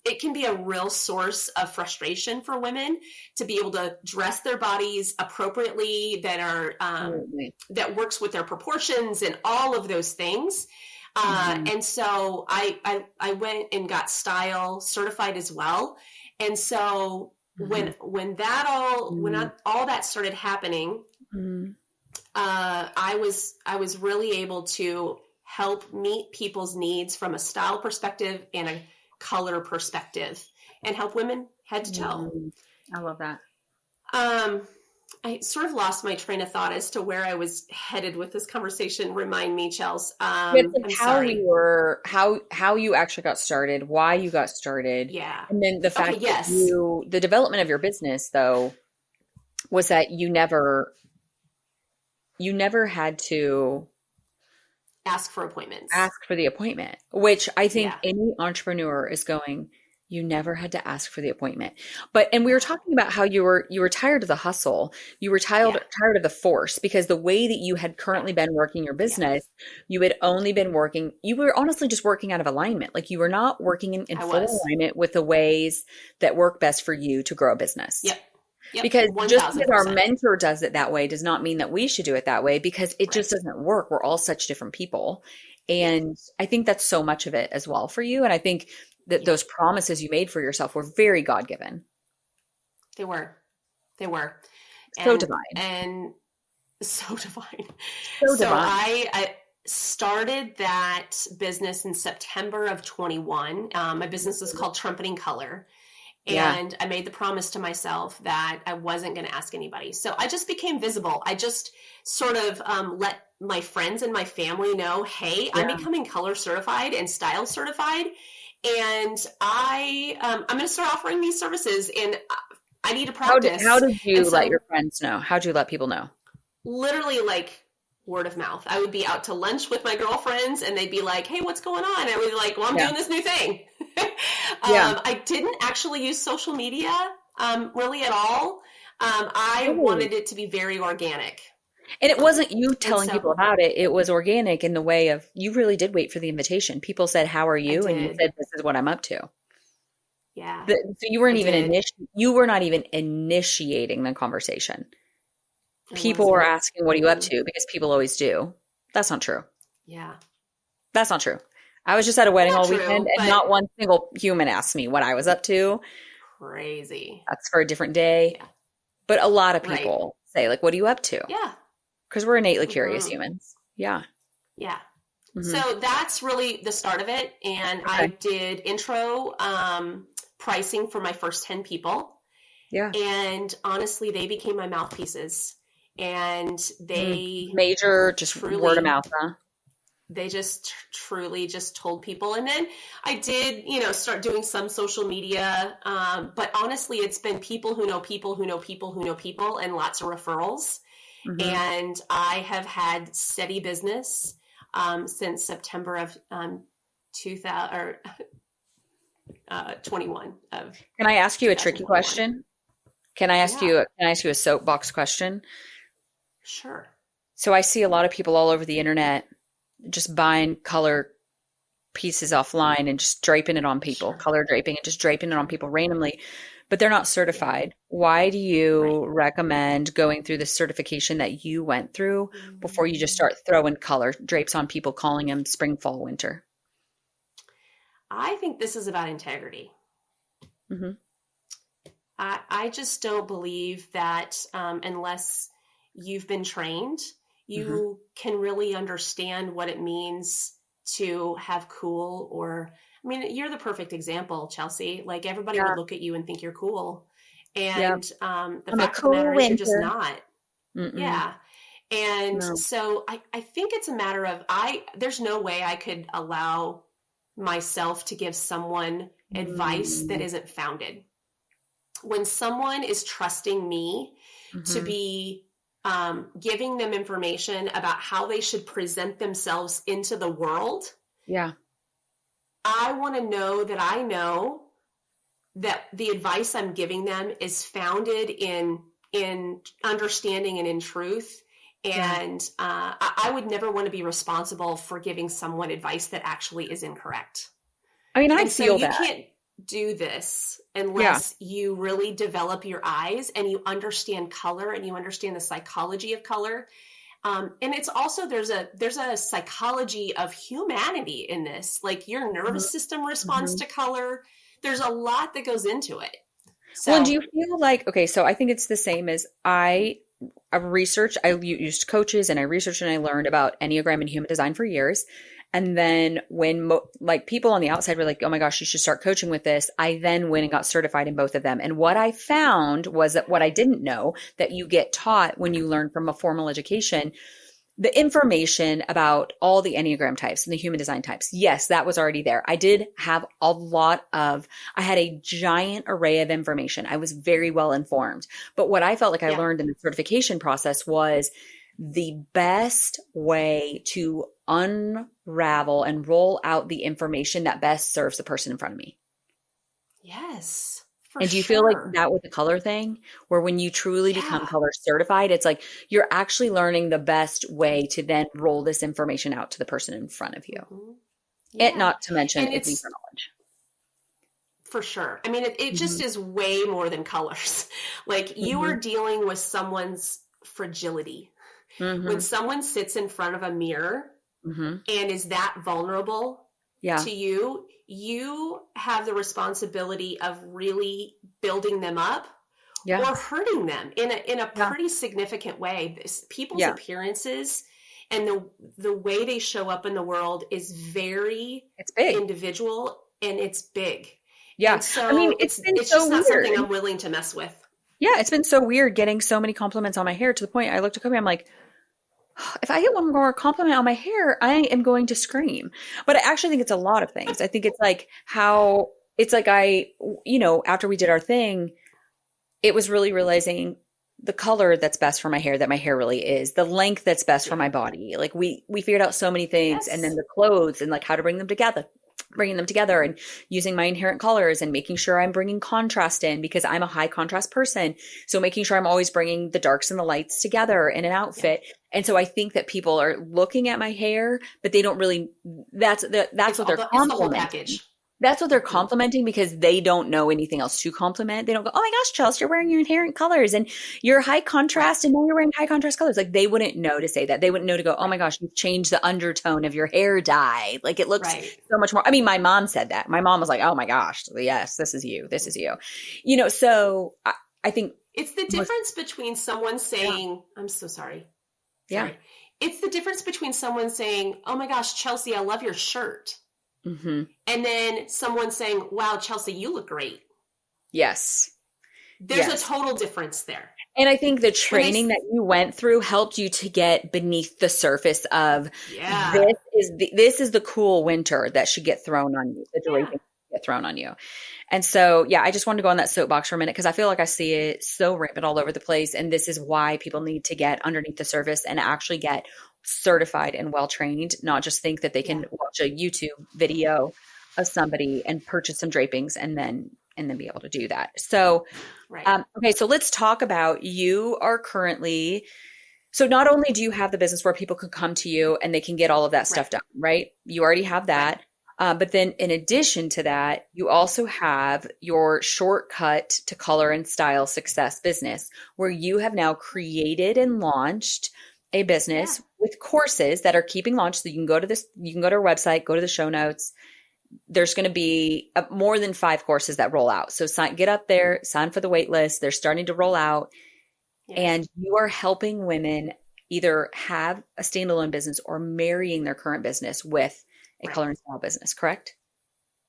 it can be a real source of frustration for women to be able to dress their bodies appropriately that works with their proportions and all of those things. And so I went and got style certified as well. And so when all that started happening, I was really able to help meet people's needs from a style perspective and a color perspective, and help women head to toe. I love that. I sort of lost my train of thought as to where I was headed with this conversation. Remind me, Chels. How you actually got started, why you got started. Yeah. And then the fact that the development of your business though, was that you never had to ask for appointments, ask for the appointment, which I think any entrepreneur is going, you never had to ask for the appointment. And we were talking about how you were tired of the hustle. You were tired of the force, because the way that you had currently been working your business, you had only been working, you were honestly just working out of alignment. Like, you were not working in full alignment with the ways that work best for you to grow a business. Yep. Because just because our mentor does it that way does not mean that we should do it that way, because it just doesn't work. We're all such different people. And I think that's so much of it as well for you. And I think that those promises you made for yourself were very God-given. They were. So divine. And so divine. So divine. I started that business in September of 21. My business is called Trumpeting Color. And I made the promise to myself that I wasn't going to ask anybody. So I just became visible. I just sort of let my friends and my family know, hey, I'm becoming color certified and style certified. And I'm going to start offering these services, and I need to practice. How did you let your friends know? How did you let people know? Literally, like, word of mouth. I would be out to lunch with my girlfriends and they'd be like, hey, what's going on? And I would be like, well, I'm doing this new thing. I didn't actually use social media really at all. I wanted it to be very organic. And it wasn't you telling people about it. It was organic in the way of, you really did wait for the invitation. People said, how are you? And you said, this is what I'm up to. Yeah. So you weren't you were not even initiating the conversation. People were asking, what are you up to? Because people always do. That's not true. Yeah. That's not true. I was just at a wedding all weekend and not one single human asked me what I was up to. Crazy. That's for a different day. Yeah. But a lot of people say, like, what are you up to? Yeah. Because we're innately curious humans. Yeah. Yeah. So that's really the start of it. And I did intro pricing for my first 10 people. Yeah. And honestly, they became my mouthpieces. And they major just word of mouth, huh? They just truly just told people. And then I did, start doing some social media. But honestly, it's been people who know people who know people who know people, and lots of referrals. And I have had steady business since September of 2021. Can I ask you a tricky question? Can I ask you a soapbox question? Sure. So I see a lot of people all over the internet just buying color pieces offline and just draping it on people, color draping and just draping it on people randomly, but they're not certified. Why do you recommend going through the certification that you went through before you just start throwing color drapes on people, calling them spring, fall, winter? I think this is about integrity. I just don't believe that unless you've been trained, you can really understand what it means to have cool, or, I mean, you're the perfect example, Chelsea. Like, everybody would look at you and think you're cool. And the I'm a fact of the cool matter is you're just winter. not. Mm-mm. Yeah. And No. so I think it's a matter of there's no way I could allow myself to give someone advice that isn't founded. When someone is trusting me to be giving them information about how they should present themselves into the world, I want to know that I know that the advice I'm giving them is founded in understanding and in truth. And I would never want to be responsible for giving someone advice that actually is incorrect. I mean, I feel that. You can't do this unless you really develop your eyes and you understand color and you understand the psychology of color. And it's also, there's a psychology of humanity in this, like your nervous system responds to color. There's a lot that goes into it. So, well, and do you feel like, okay, so I think it's the same as I used coaches and I researched and I learned about Enneagram and human design for years. And then when like people on the outside were like, oh my gosh, you should start coaching with this, I then went and got certified in both of them. And what I found was that what I didn't know that you get taught when you learn from a formal education, the information about all the Enneagram types and the human design types. Yes, that was already there. I did have I had a giant array of information. I was very well informed. But what I felt like I learned in the certification process was the best way to unravel and roll out the information that best serves the person in front of me. Yes. And do you feel like that with the color thing, where when you truly become color certified, it's like you're actually learning the best way to then roll this information out to the person in front of you? And not to mention it's deeper knowledge. For sure. I mean, it just is way more than colors. Like you are dealing with someone's fragility. When someone sits in front of a mirror and is that vulnerable to you, you have the responsibility of really building them up or hurting them in a pretty significant way. People's appearances and the way they show up in the world is very individual and it's big. Yeah. And so I mean, it's just so not weird. something I'm willing to mess with. Yeah. It's been so weird getting so many compliments on my hair to the point I looked at Kobe, I'm like, if I get one more compliment on my hair, I am going to scream. But I actually think it's a lot of things. I think it's like after we did our thing, it was really realizing the color that's best for my hair, that my hair really is, the length that's best for my body. Like we figured out so many things and then the clothes and like how to bringing them together and using my inherent colors and making sure I'm bringing contrast in because I'm a high contrast person. So making sure I'm always bringing the darks and the lights together in an outfit. Yeah. And so I think that people are looking at my hair, but they don't really, that's what they're complimenting. That's what they're complimenting because they don't know anything else to compliment. They don't go, oh my gosh, Chelsea, you're wearing your inherent colors and you're high contrast and now you're wearing high contrast colors. Like they wouldn't know to say that. They wouldn't know to go, oh my gosh, you've changed the undertone of your hair dye. Like it looks so much more. I mean, my mom said that. My mom was like, oh my gosh, yes, this is you. This is you. So I think it's the difference between someone saying, I'm so sorry. Yeah. It's the difference between someone saying, oh my gosh, Chelsea, I love your shirt. And then someone saying, wow, Chelsea, you look great. Yes. There's a total difference there. And I think the training that you went through helped you to get beneath the surface of this is the cool winter that should get thrown on you, the draping get thrown on you. And so, I just wanted to go on that soapbox for a minute because I feel like I see it so rampant all over the place. And this is why people need to get underneath the surface and actually get certified and well-trained, not just think that they can watch a YouTube video of somebody and purchase some drapings and then be able to do that. So, okay. So let's talk about you are currently, so not only do you have the business where people can come to you and they can get all of that stuff done, right? You already have that. But then in addition to that, you also have your shortcut to color and style success business where you have now created and launched a business with courses that are keeping launch. So you can go to our website, go to the show notes. There's going to be more than 5 courses that roll out. So get up there, sign for the wait list. They're starting to roll out and you are helping women either have a standalone business or marrying their current business with a color and style business, correct?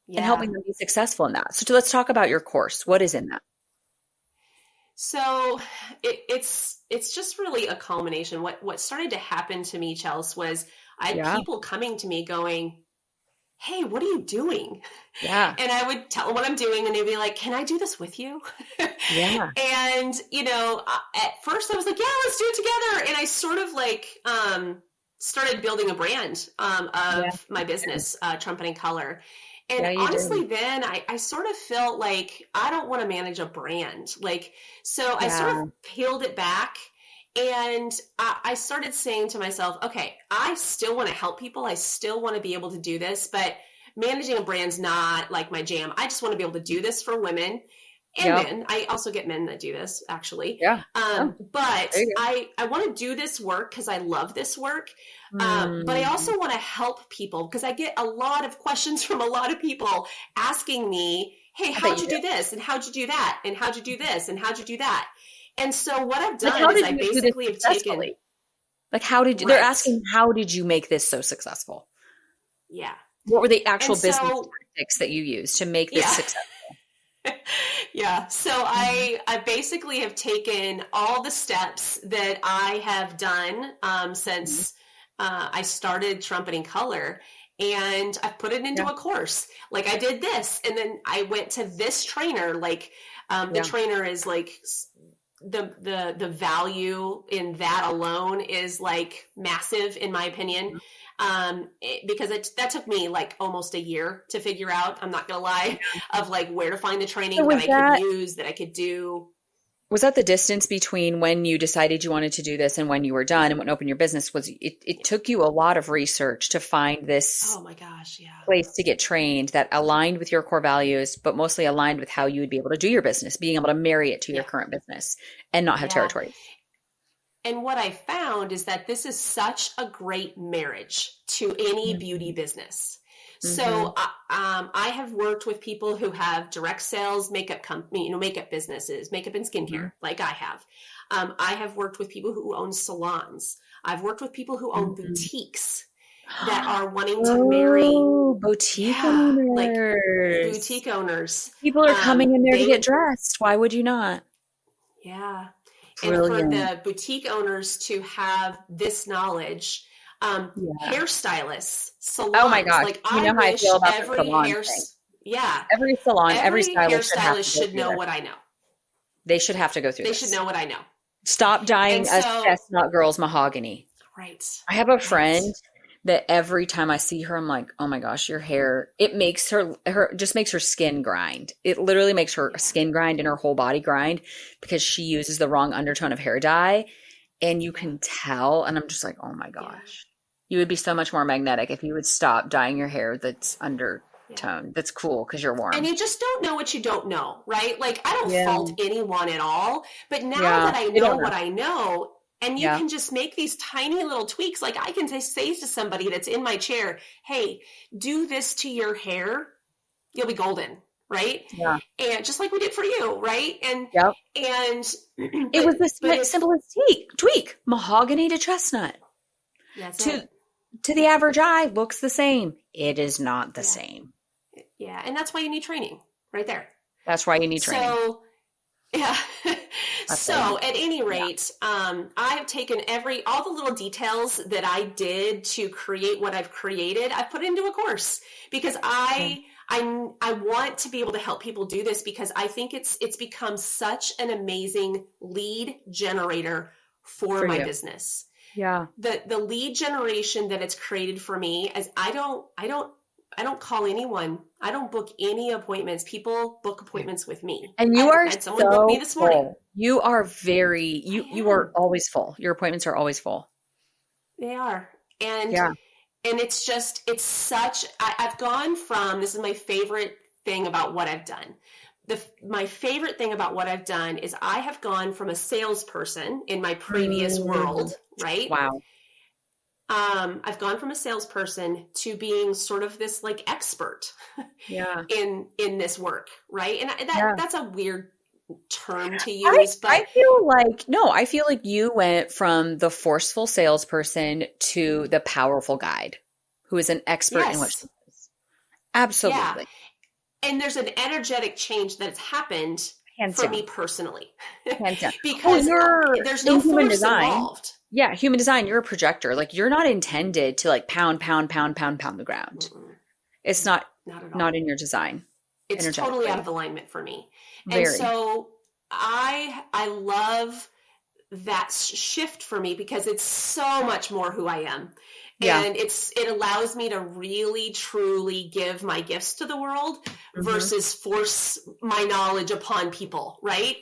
Yeah. And helping them be successful in that. So let's talk about your course. What is in that? So it's just really a culmination. What started to happen to me, Chelsea, was I had people coming to me going, hey, what are you doing? Yeah. And I would tell them what I'm doing, and they'd be like, can I do this with you? Yeah. And, at first I was like, yeah, let's do it together. And I sort of like started building a brand of my business, Trumpeting Color. And honestly, then I sort of felt like I don't want to manage a brand. So I sort of peeled it back, and I started saying to myself, okay, I still want to help people. I still want to be able to do this, but managing a brand's not like my jam. I just want to be able to do this for women and men. I also get men that do this, actually. Yeah. But I want to do this work because I love this work. But I also want to help people because I get a lot of questions from a lot of people asking me, hey, how'd you do this? And how'd you do that? And how'd you do this? And how'd you do that? And so what I've done is I basically have taken... Like, how did you... They're asking, how did you make this so successful? Yeah. What were the actual business tactics that you used to make this successful? Yeah. So I basically have taken all the steps that I have done since I started Trumpeting Color, and I've put it into a course. Like, I did this, and then I went to this trainer. Like, the trainer is like... The value in that alone is like massive, in my opinion. Because that took me like almost a year to figure out, I'm not gonna lie, of like where to find the training that I could use, that I could do. Was that the distance between when you decided you wanted to do this and when you were done and when open your business? Was it took you a lot of research to find this place to get trained that aligned with your core values, but mostly aligned with how you would be able to do your business, being able to marry it to your current business and not have territory. And what I found is that this is such a great marriage to any beauty business. So I have worked with people who have direct sales, makeup businesses, makeup and skincare, like I have. I have worked with people who own salons. I've worked with people who own boutiques that are wanting to marry boutique owners. Like boutique owners. People are coming in there to get dressed. Why would you not? Yeah. Brilliant. And for the boutique owners to have this knowledge, hairstylists, salons. Oh my gosh! Like, you know how I feel about every the salon thing. Every salon, every stylist should know what I know. They should have to go through. They should know what I know. Stop dyeing a chestnut girl's mahogany. Right. I have a friend that every time I see her, I'm like, oh my gosh, your hair, it makes her just makes her skin grind. It literally makes her skin grind and her whole body grind because she uses the wrong undertone of hair dye. And you can tell, and I'm just like, oh my gosh, you would be so much more magnetic if you would stop dyeing your hair that's undertone. That's cool because you're warm. And you just don't know what you don't know, right? Like, I don't fault anyone at all, but now that I know what I know, and you can just make these tiny little tweaks. Like, I can say to somebody that's in my chair, hey, do this to your hair, you'll be golden. Right. Yeah. And just like we did for you. Right. And, it was the simplest tweak, mahogany to chestnut. To the average eye looks the same. It is not the same. Yeah. And that's why you need training right there. That's why you need training. So, so at any rate, I have taken all the little details that I did to create what I've created. I've put into a course because I want to be able to help people do this because I think it's become such an amazing lead generator for my business. Yeah. The lead generation that it's created for me is I don't call anyone. I don't book any appointments. People book appointments with me. And you are someone booked me this morning. Full. You are you are always full. Your appointments are always full. They are. And and it's such, I've gone from, this is my favorite thing about what I've done. My favorite thing about what I've done is I have gone from a salesperson in my previous world, right? Wow. I've gone from a salesperson to being sort of this like expert in this work, right? And that's a weird term to use, but I feel like you went from the forceful salesperson to the powerful guide who is an expert in what she does. Absolutely. And there's an energetic change that's happened Hands for down. me personally. Hands down. Because there's no human force design involved. Yeah, human design, you're a projector. Like, you're not intended to like pound the ground. Mm-mm. It's Not at all. not in your design. It's totally out of alignment for me. And so I love that shift for me because it's so much more who I am. Yeah. And it allows me to really, truly give my gifts to the world versus force my knowledge upon people, right?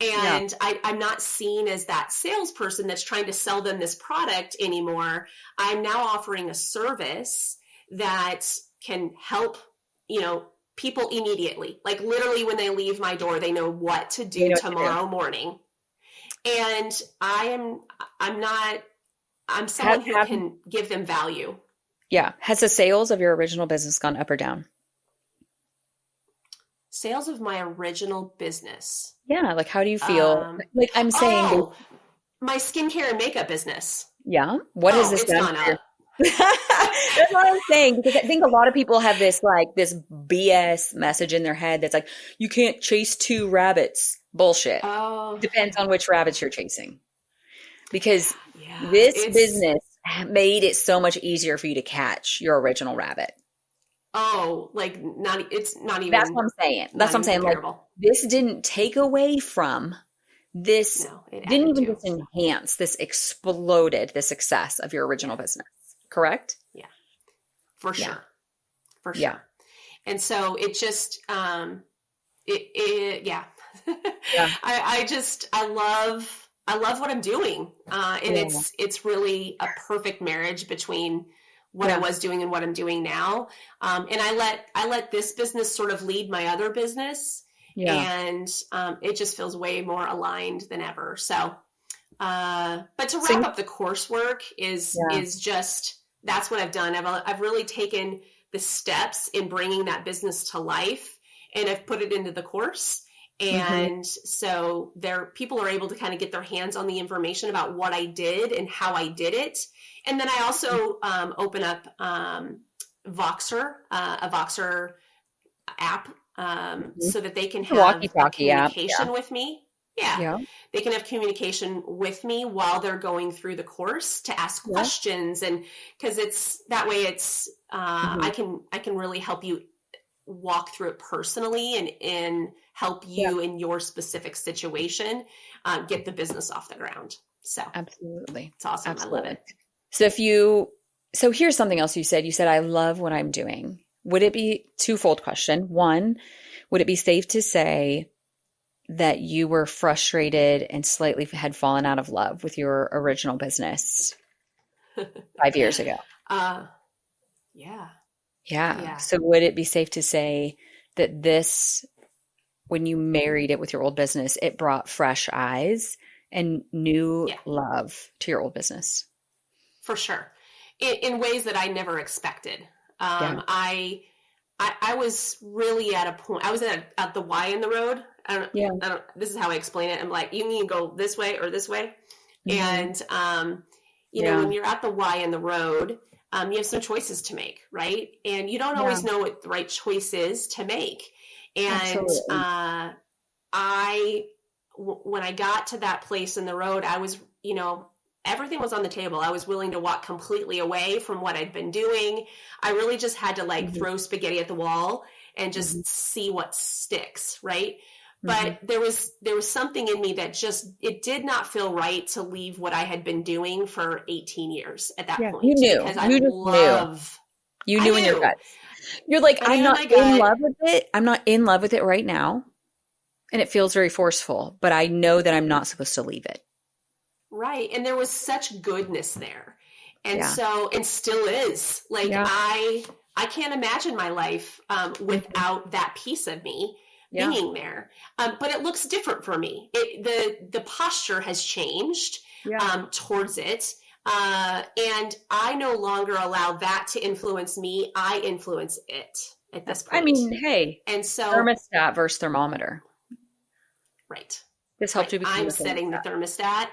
And I'm not seen as that salesperson that's trying to sell them this product anymore. I'm now offering a service that can help, people immediately. Like literally when they leave my door, they know what to do tomorrow morning. And I'm someone who can give them value. Yeah. Has the sales of your original business gone up or down? Sales of my original business. Yeah. Like, how do you feel? Like, I'm saying, my skincare and makeup business. Yeah. What has this done? Gone up. That's what I'm saying, because I think a lot of people have this BS message in their head that's like, you can't chase two rabbits. Bullshit. Depends on which rabbits you're chasing. Because this business made it so much easier for you to catch your original rabbit. It's not even. That's what I'm saying. That's what I'm saying. Like, this didn't take away from this. No, it didn't even just enhance. This exploded the success of your original business. Correct? Yeah, for sure. For sure. Yeah. And so it just, I love what I'm doing. And it's really a perfect marriage between what I was doing and what I'm doing now. And I let this business sort of lead my other business. Yeah. And it just feels way more aligned than ever. So, but to wrap up the coursework is just, that's what I've done. I've really taken the steps in bringing that business to life, and I've put it into the course. And so people are able to kind of get their hands on the information about what I did and how I did it. And then I also open up Voxer, a Voxer app, so that they can have communication with me. Yeah. They can have communication with me while they're going through the course to ask questions. And because it's that way, it's I can really help you walk through it personally and help you in your specific situation get the business off the ground. So absolutely, it's awesome. Absolutely. I love it. So here's something else you said. You said, I love what I'm doing. Would it be twofold question? One, would it be safe to say that you were frustrated and slightly had fallen out of love with your original business 5 years ago? Yeah. So would it be safe to say that this, when you married it with your old business, it brought fresh eyes and new love to your old business? For sure. In ways that I never expected. I was really at a point, I was at the Y in the road. This is how I explain it. I'm like, you need to go this way or this way. And, when you're at the Y in the road, you have some choices to make, right? And you don't always know what the right choice is to make. And when I got to that place in the road, I was, everything was on the table. I was willing to walk completely away from what I'd been doing. I really just had to throw spaghetti at the wall and just see what sticks, right? But there was something in me that it did not feel right to leave what I had been doing for 18 years at that point. You knew. You knew in your gut. You're like, I'm not in love with it. I'm not in love with it right now. And it feels very forceful, but I know that I'm not supposed to leave it. Right. And there was such goodness there. And so, and still is. I can't imagine my life without that piece of me being there. But it looks different for me. The posture has changed towards it. And I no longer allow that to influence me. I influence it at this point. I mean, hey, and so thermostat versus thermometer. Right. This helped you. I'm setting the thermostat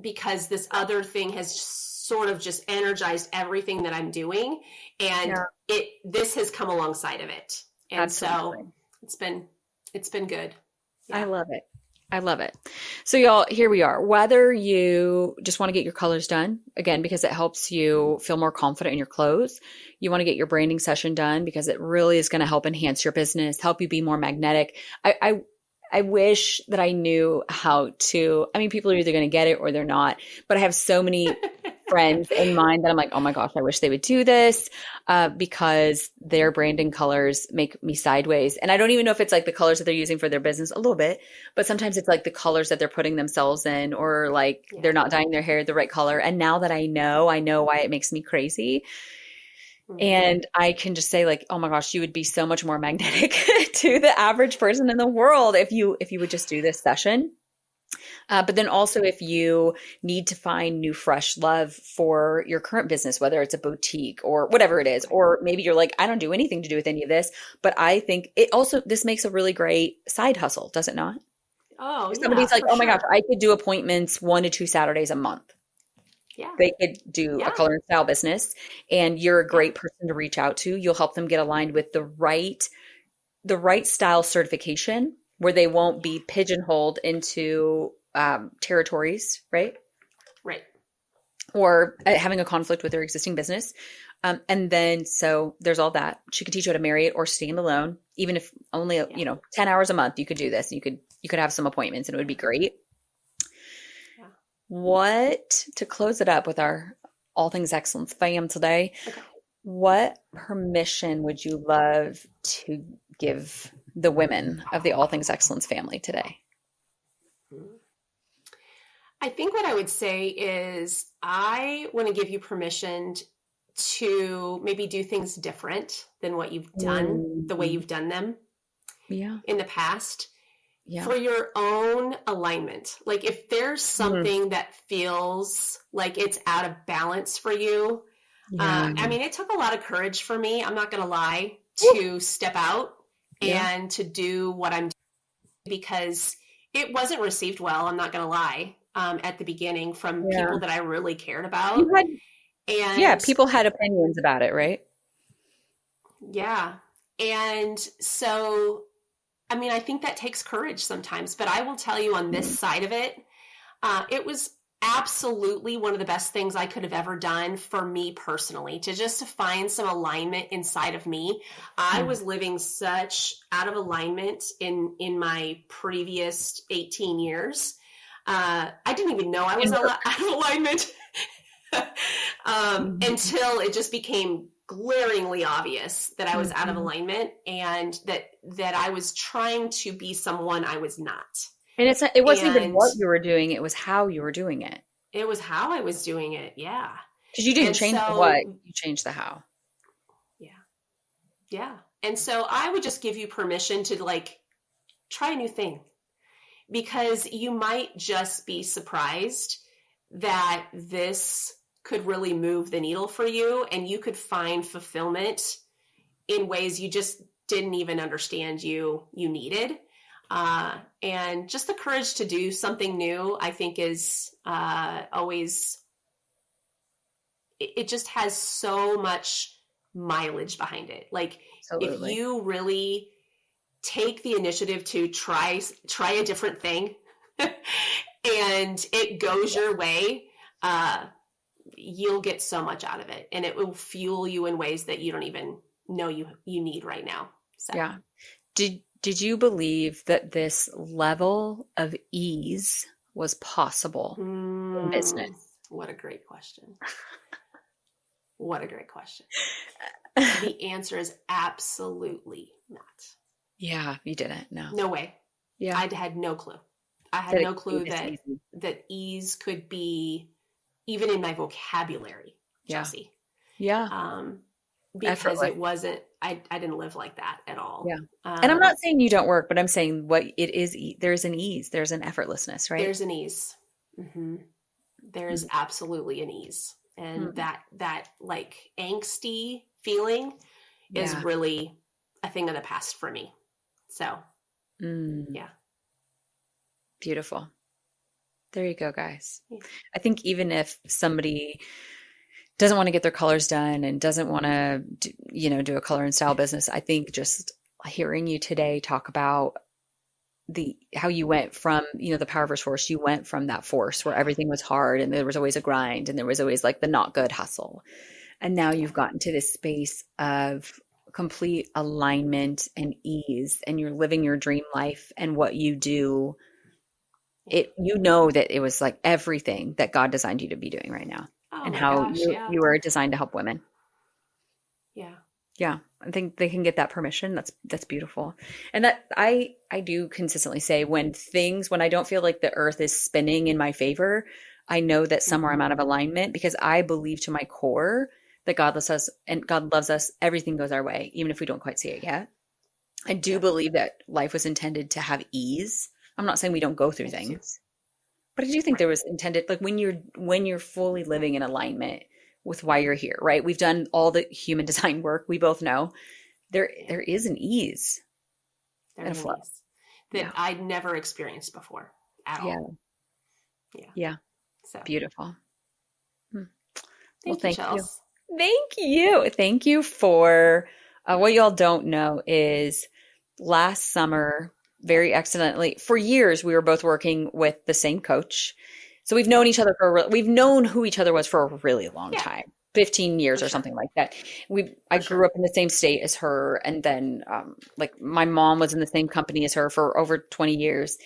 because this other thing has sort of just energized everything that I'm doing. And this has come alongside of it. And so it's been good. Yeah. I love it. I love it. So y'all, here we are. Whether you just want to get your colors done, again, because it helps you feel more confident in your clothes, you want to get your branding session done because it really is going to help enhance your business, help you be more magnetic. I wish that I knew how to, I mean, people are either going to get it or they're not, but I have so many friends in mind that I'm like, oh my gosh, I wish they would do this because their branding colors make me sideways. And I don't even know if it's like the colors that they're using for their business a little bit, but sometimes it's like the colors that they're putting themselves in, or like they're not dyeing their hair the right color. And now that I know why it makes me crazy. And I can just say like, oh my gosh, you would be so much more magnetic to the average person in the world if you would just do this session. But then also if you need to find new, fresh love for your current business, whether it's a boutique or whatever it is, or maybe you're like, I don't do anything to do with any of this, but I think it also, this makes a really great side hustle, does it not? Oh, If somebody's like, oh my gosh, I could do appointments 1 to 2 Saturdays a month. Yeah. They could do a color and style business, and you're a great person to reach out to. You'll help them get aligned with the right style certification where they won't be pigeonholed into territories, right? Right. Or having a conflict with their existing business. And then, so there's all that. She could teach you how to marry it or stand alone. Even if only, 10 hours a month, you could do this. You could have some appointments and it would be great. To close it up with our All Things Excellence fam today, what permission would you love to give the women of the All Things Excellence family today? I think what I would say is I want to give you permission to maybe do things different than what you've done, the way you've done them in the past. For your own alignment. Like if there's something that feels like it's out of balance for you, I mean, it took a lot of courage for me, I'm not going to lie, to step out and to do what I'm doing, because it wasn't received well, I'm not going to lie, at the beginning from people that I really cared about. People had opinions about it, right? Yeah. And so I mean, I think that takes courage sometimes, but I will tell you on this side of it, it was absolutely one of the best things I could have ever done for me personally, to find some alignment inside of me. I was living such out of alignment in my previous 18 years. I didn't even know I was out of alignment until it just became glaringly obvious that I was out of alignment and that I was trying to be someone I was not. And it wasn't even what you were doing, it was how you were doing it. It was how I was doing it, yeah. Because you didn't change the what, you changed the how. Yeah. And so I would just give you permission to like try a new thing, because you might just be surprised that this could really move the needle for you, and you could find fulfillment in ways you just didn't even understand you needed. And just the courage to do something new, I think is always, it just has so much mileage behind it. Like Absolutely. If you really take the initiative to try a different thing and it goes your way, you'll get so much out of it, and it will fuel you in ways that you don't even know you need right now. So. Yeah. Did you believe that this level of ease was possible in business? What a great question. What a great question. The answer is absolutely not. Yeah, you didn't. No. No way. Yeah. I had no clue. I had no clue that ease could be even in my vocabulary, Chelsea. Yeah. Because it wasn't, I didn't live like that at all. Yeah. And I'm not saying you don't work, but I'm saying what it is, there's an ease, there's an effortlessness, right? There's an ease. Mm-hmm. There is absolutely an ease. And that like angsty feeling is really a thing of the past for me. So, yeah. Beautiful. There you go, guys. Yeah. I think even if somebody doesn't want to get their colors done and doesn't want to, do a color and style business, I think just hearing you today talk about how you went from, the power versus force, you went from that force where everything was hard and there was always a grind and there was always like the not good hustle. And now you've gotten to this space of complete alignment and ease, and you're living your dream life, and what you do, that it was like everything that God designed you to be doing right now, and how you were designed to help women. Yeah. Yeah. I think they can get that permission. That's beautiful. And that I do consistently say when I don't feel like the earth is spinning in my favor, I know that somewhere I'm out of alignment, because I believe to my core that God loves us, and God loves us. Everything goes our way, even if we don't quite see it yet. I do believe that life was intended to have ease. I'm not saying we don't go through things, but I do think there was intended, like when you're fully living in alignment with why you're here, right? We've done all the human design work. We both know there is an ease and a flow that I'd never experienced before at all. Yeah. So beautiful. Thank you. Thank you for what y'all don't know is last summer, very accidentally, for years, we were both working with the same coach. So we've known each other we've known who each other was for a really long time, 15 years or something like that. I grew up in the same state as her. And then like my mom was in the same company as her for over 20 years.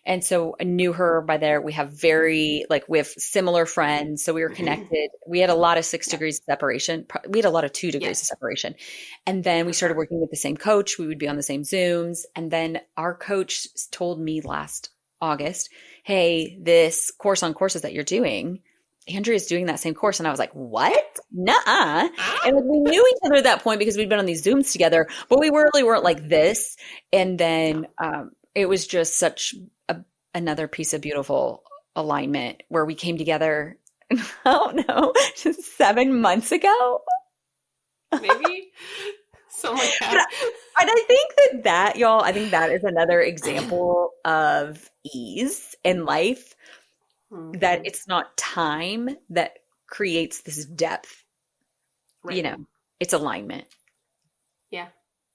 And so I knew her by there. We have similar friends. So we were connected. We had a lot of 6 degrees of separation. We had a lot of 2 degrees of separation. And then we started working with the same coach. We would be on the same Zooms. And then our coach told me last August, hey, this course on courses that you're doing, Andrea's doing that same course. And I was like, what? Nuh-uh. And we knew each other at that point because we'd been on these Zooms together, but we really weren't like this. And then it was just such another piece of beautiful alignment where we came together, I don't know, just 7 months ago. Maybe. Something like that. And I think that y'all, I think that is another example of ease in life, that it's not time that creates this depth. Right. It's alignment. Yeah.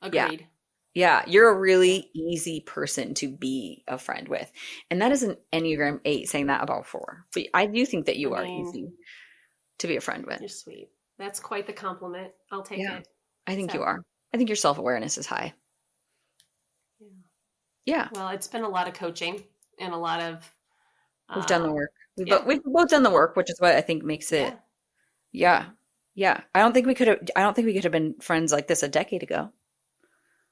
Agreed. Yeah, you're a really easy person to be a friend with. And that is an Enneagram 8 saying that about 4. But I do think that you are easy to be a friend with. You're sweet. That's quite the compliment. I'll take it. I think you are. I think your self-awareness is high. Yeah. Well, it's been a lot of coaching and a lot of... We've done the work. We've both done the work, which is what I think makes it... Yeah. I don't think we could have been friends like this a decade ago.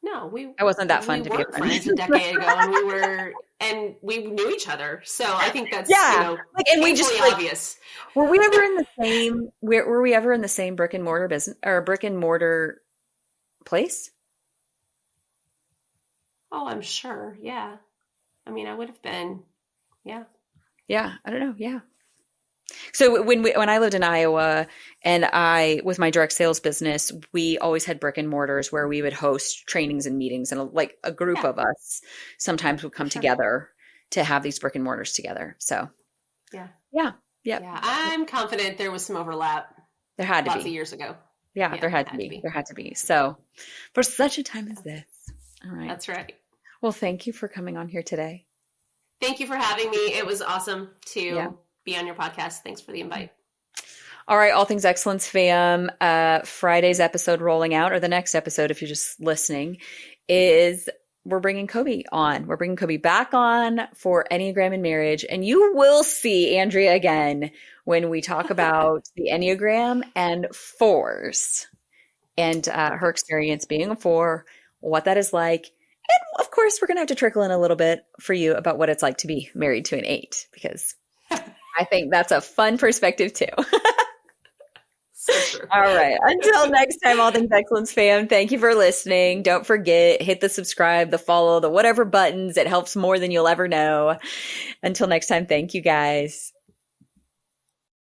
No, I wasn't that fun to be a friend. Friends a decade ago, and we knew each other. So I think that's and we just obvious. Were we ever in the same? Were we ever in the same brick and mortar business or brick and mortar place? Oh, I'm sure. Yeah, I mean, I would have been. Yeah. Yeah, I don't know. Yeah. So when I lived in Iowa and with my direct sales business, we always had brick and mortars where we would host trainings and meetings, and a group of us sometimes would come together to have these brick and mortars together. So yeah. I'm confident there was some overlap. There had to be lots of years ago. Yeah, there had to be. There had to be. So for such a time as this. All right. That's right. Well, thank you for coming on here today. Thank you for having me. It was awesome to be on your podcast. Thanks for the invite. All right, All Things Excellence fam, Friday's episode rolling out, or the next episode if you're just listening, is we're bringing Kobe on. We're bringing Kobe back on for Enneagram and marriage, and you will see Andrea again when we talk about the Enneagram and 4s and her experience being a 4, what that is like. And of course, we're going to have to trickle in a little bit for you about what it's like to be married to an 8, because I think that's a fun perspective too. So true. All right. Until next time, All Things Excellence fam, thank you for listening. Don't forget, hit the subscribe, the follow, the whatever buttons. It helps more than you'll ever know. Until next time, thank you guys.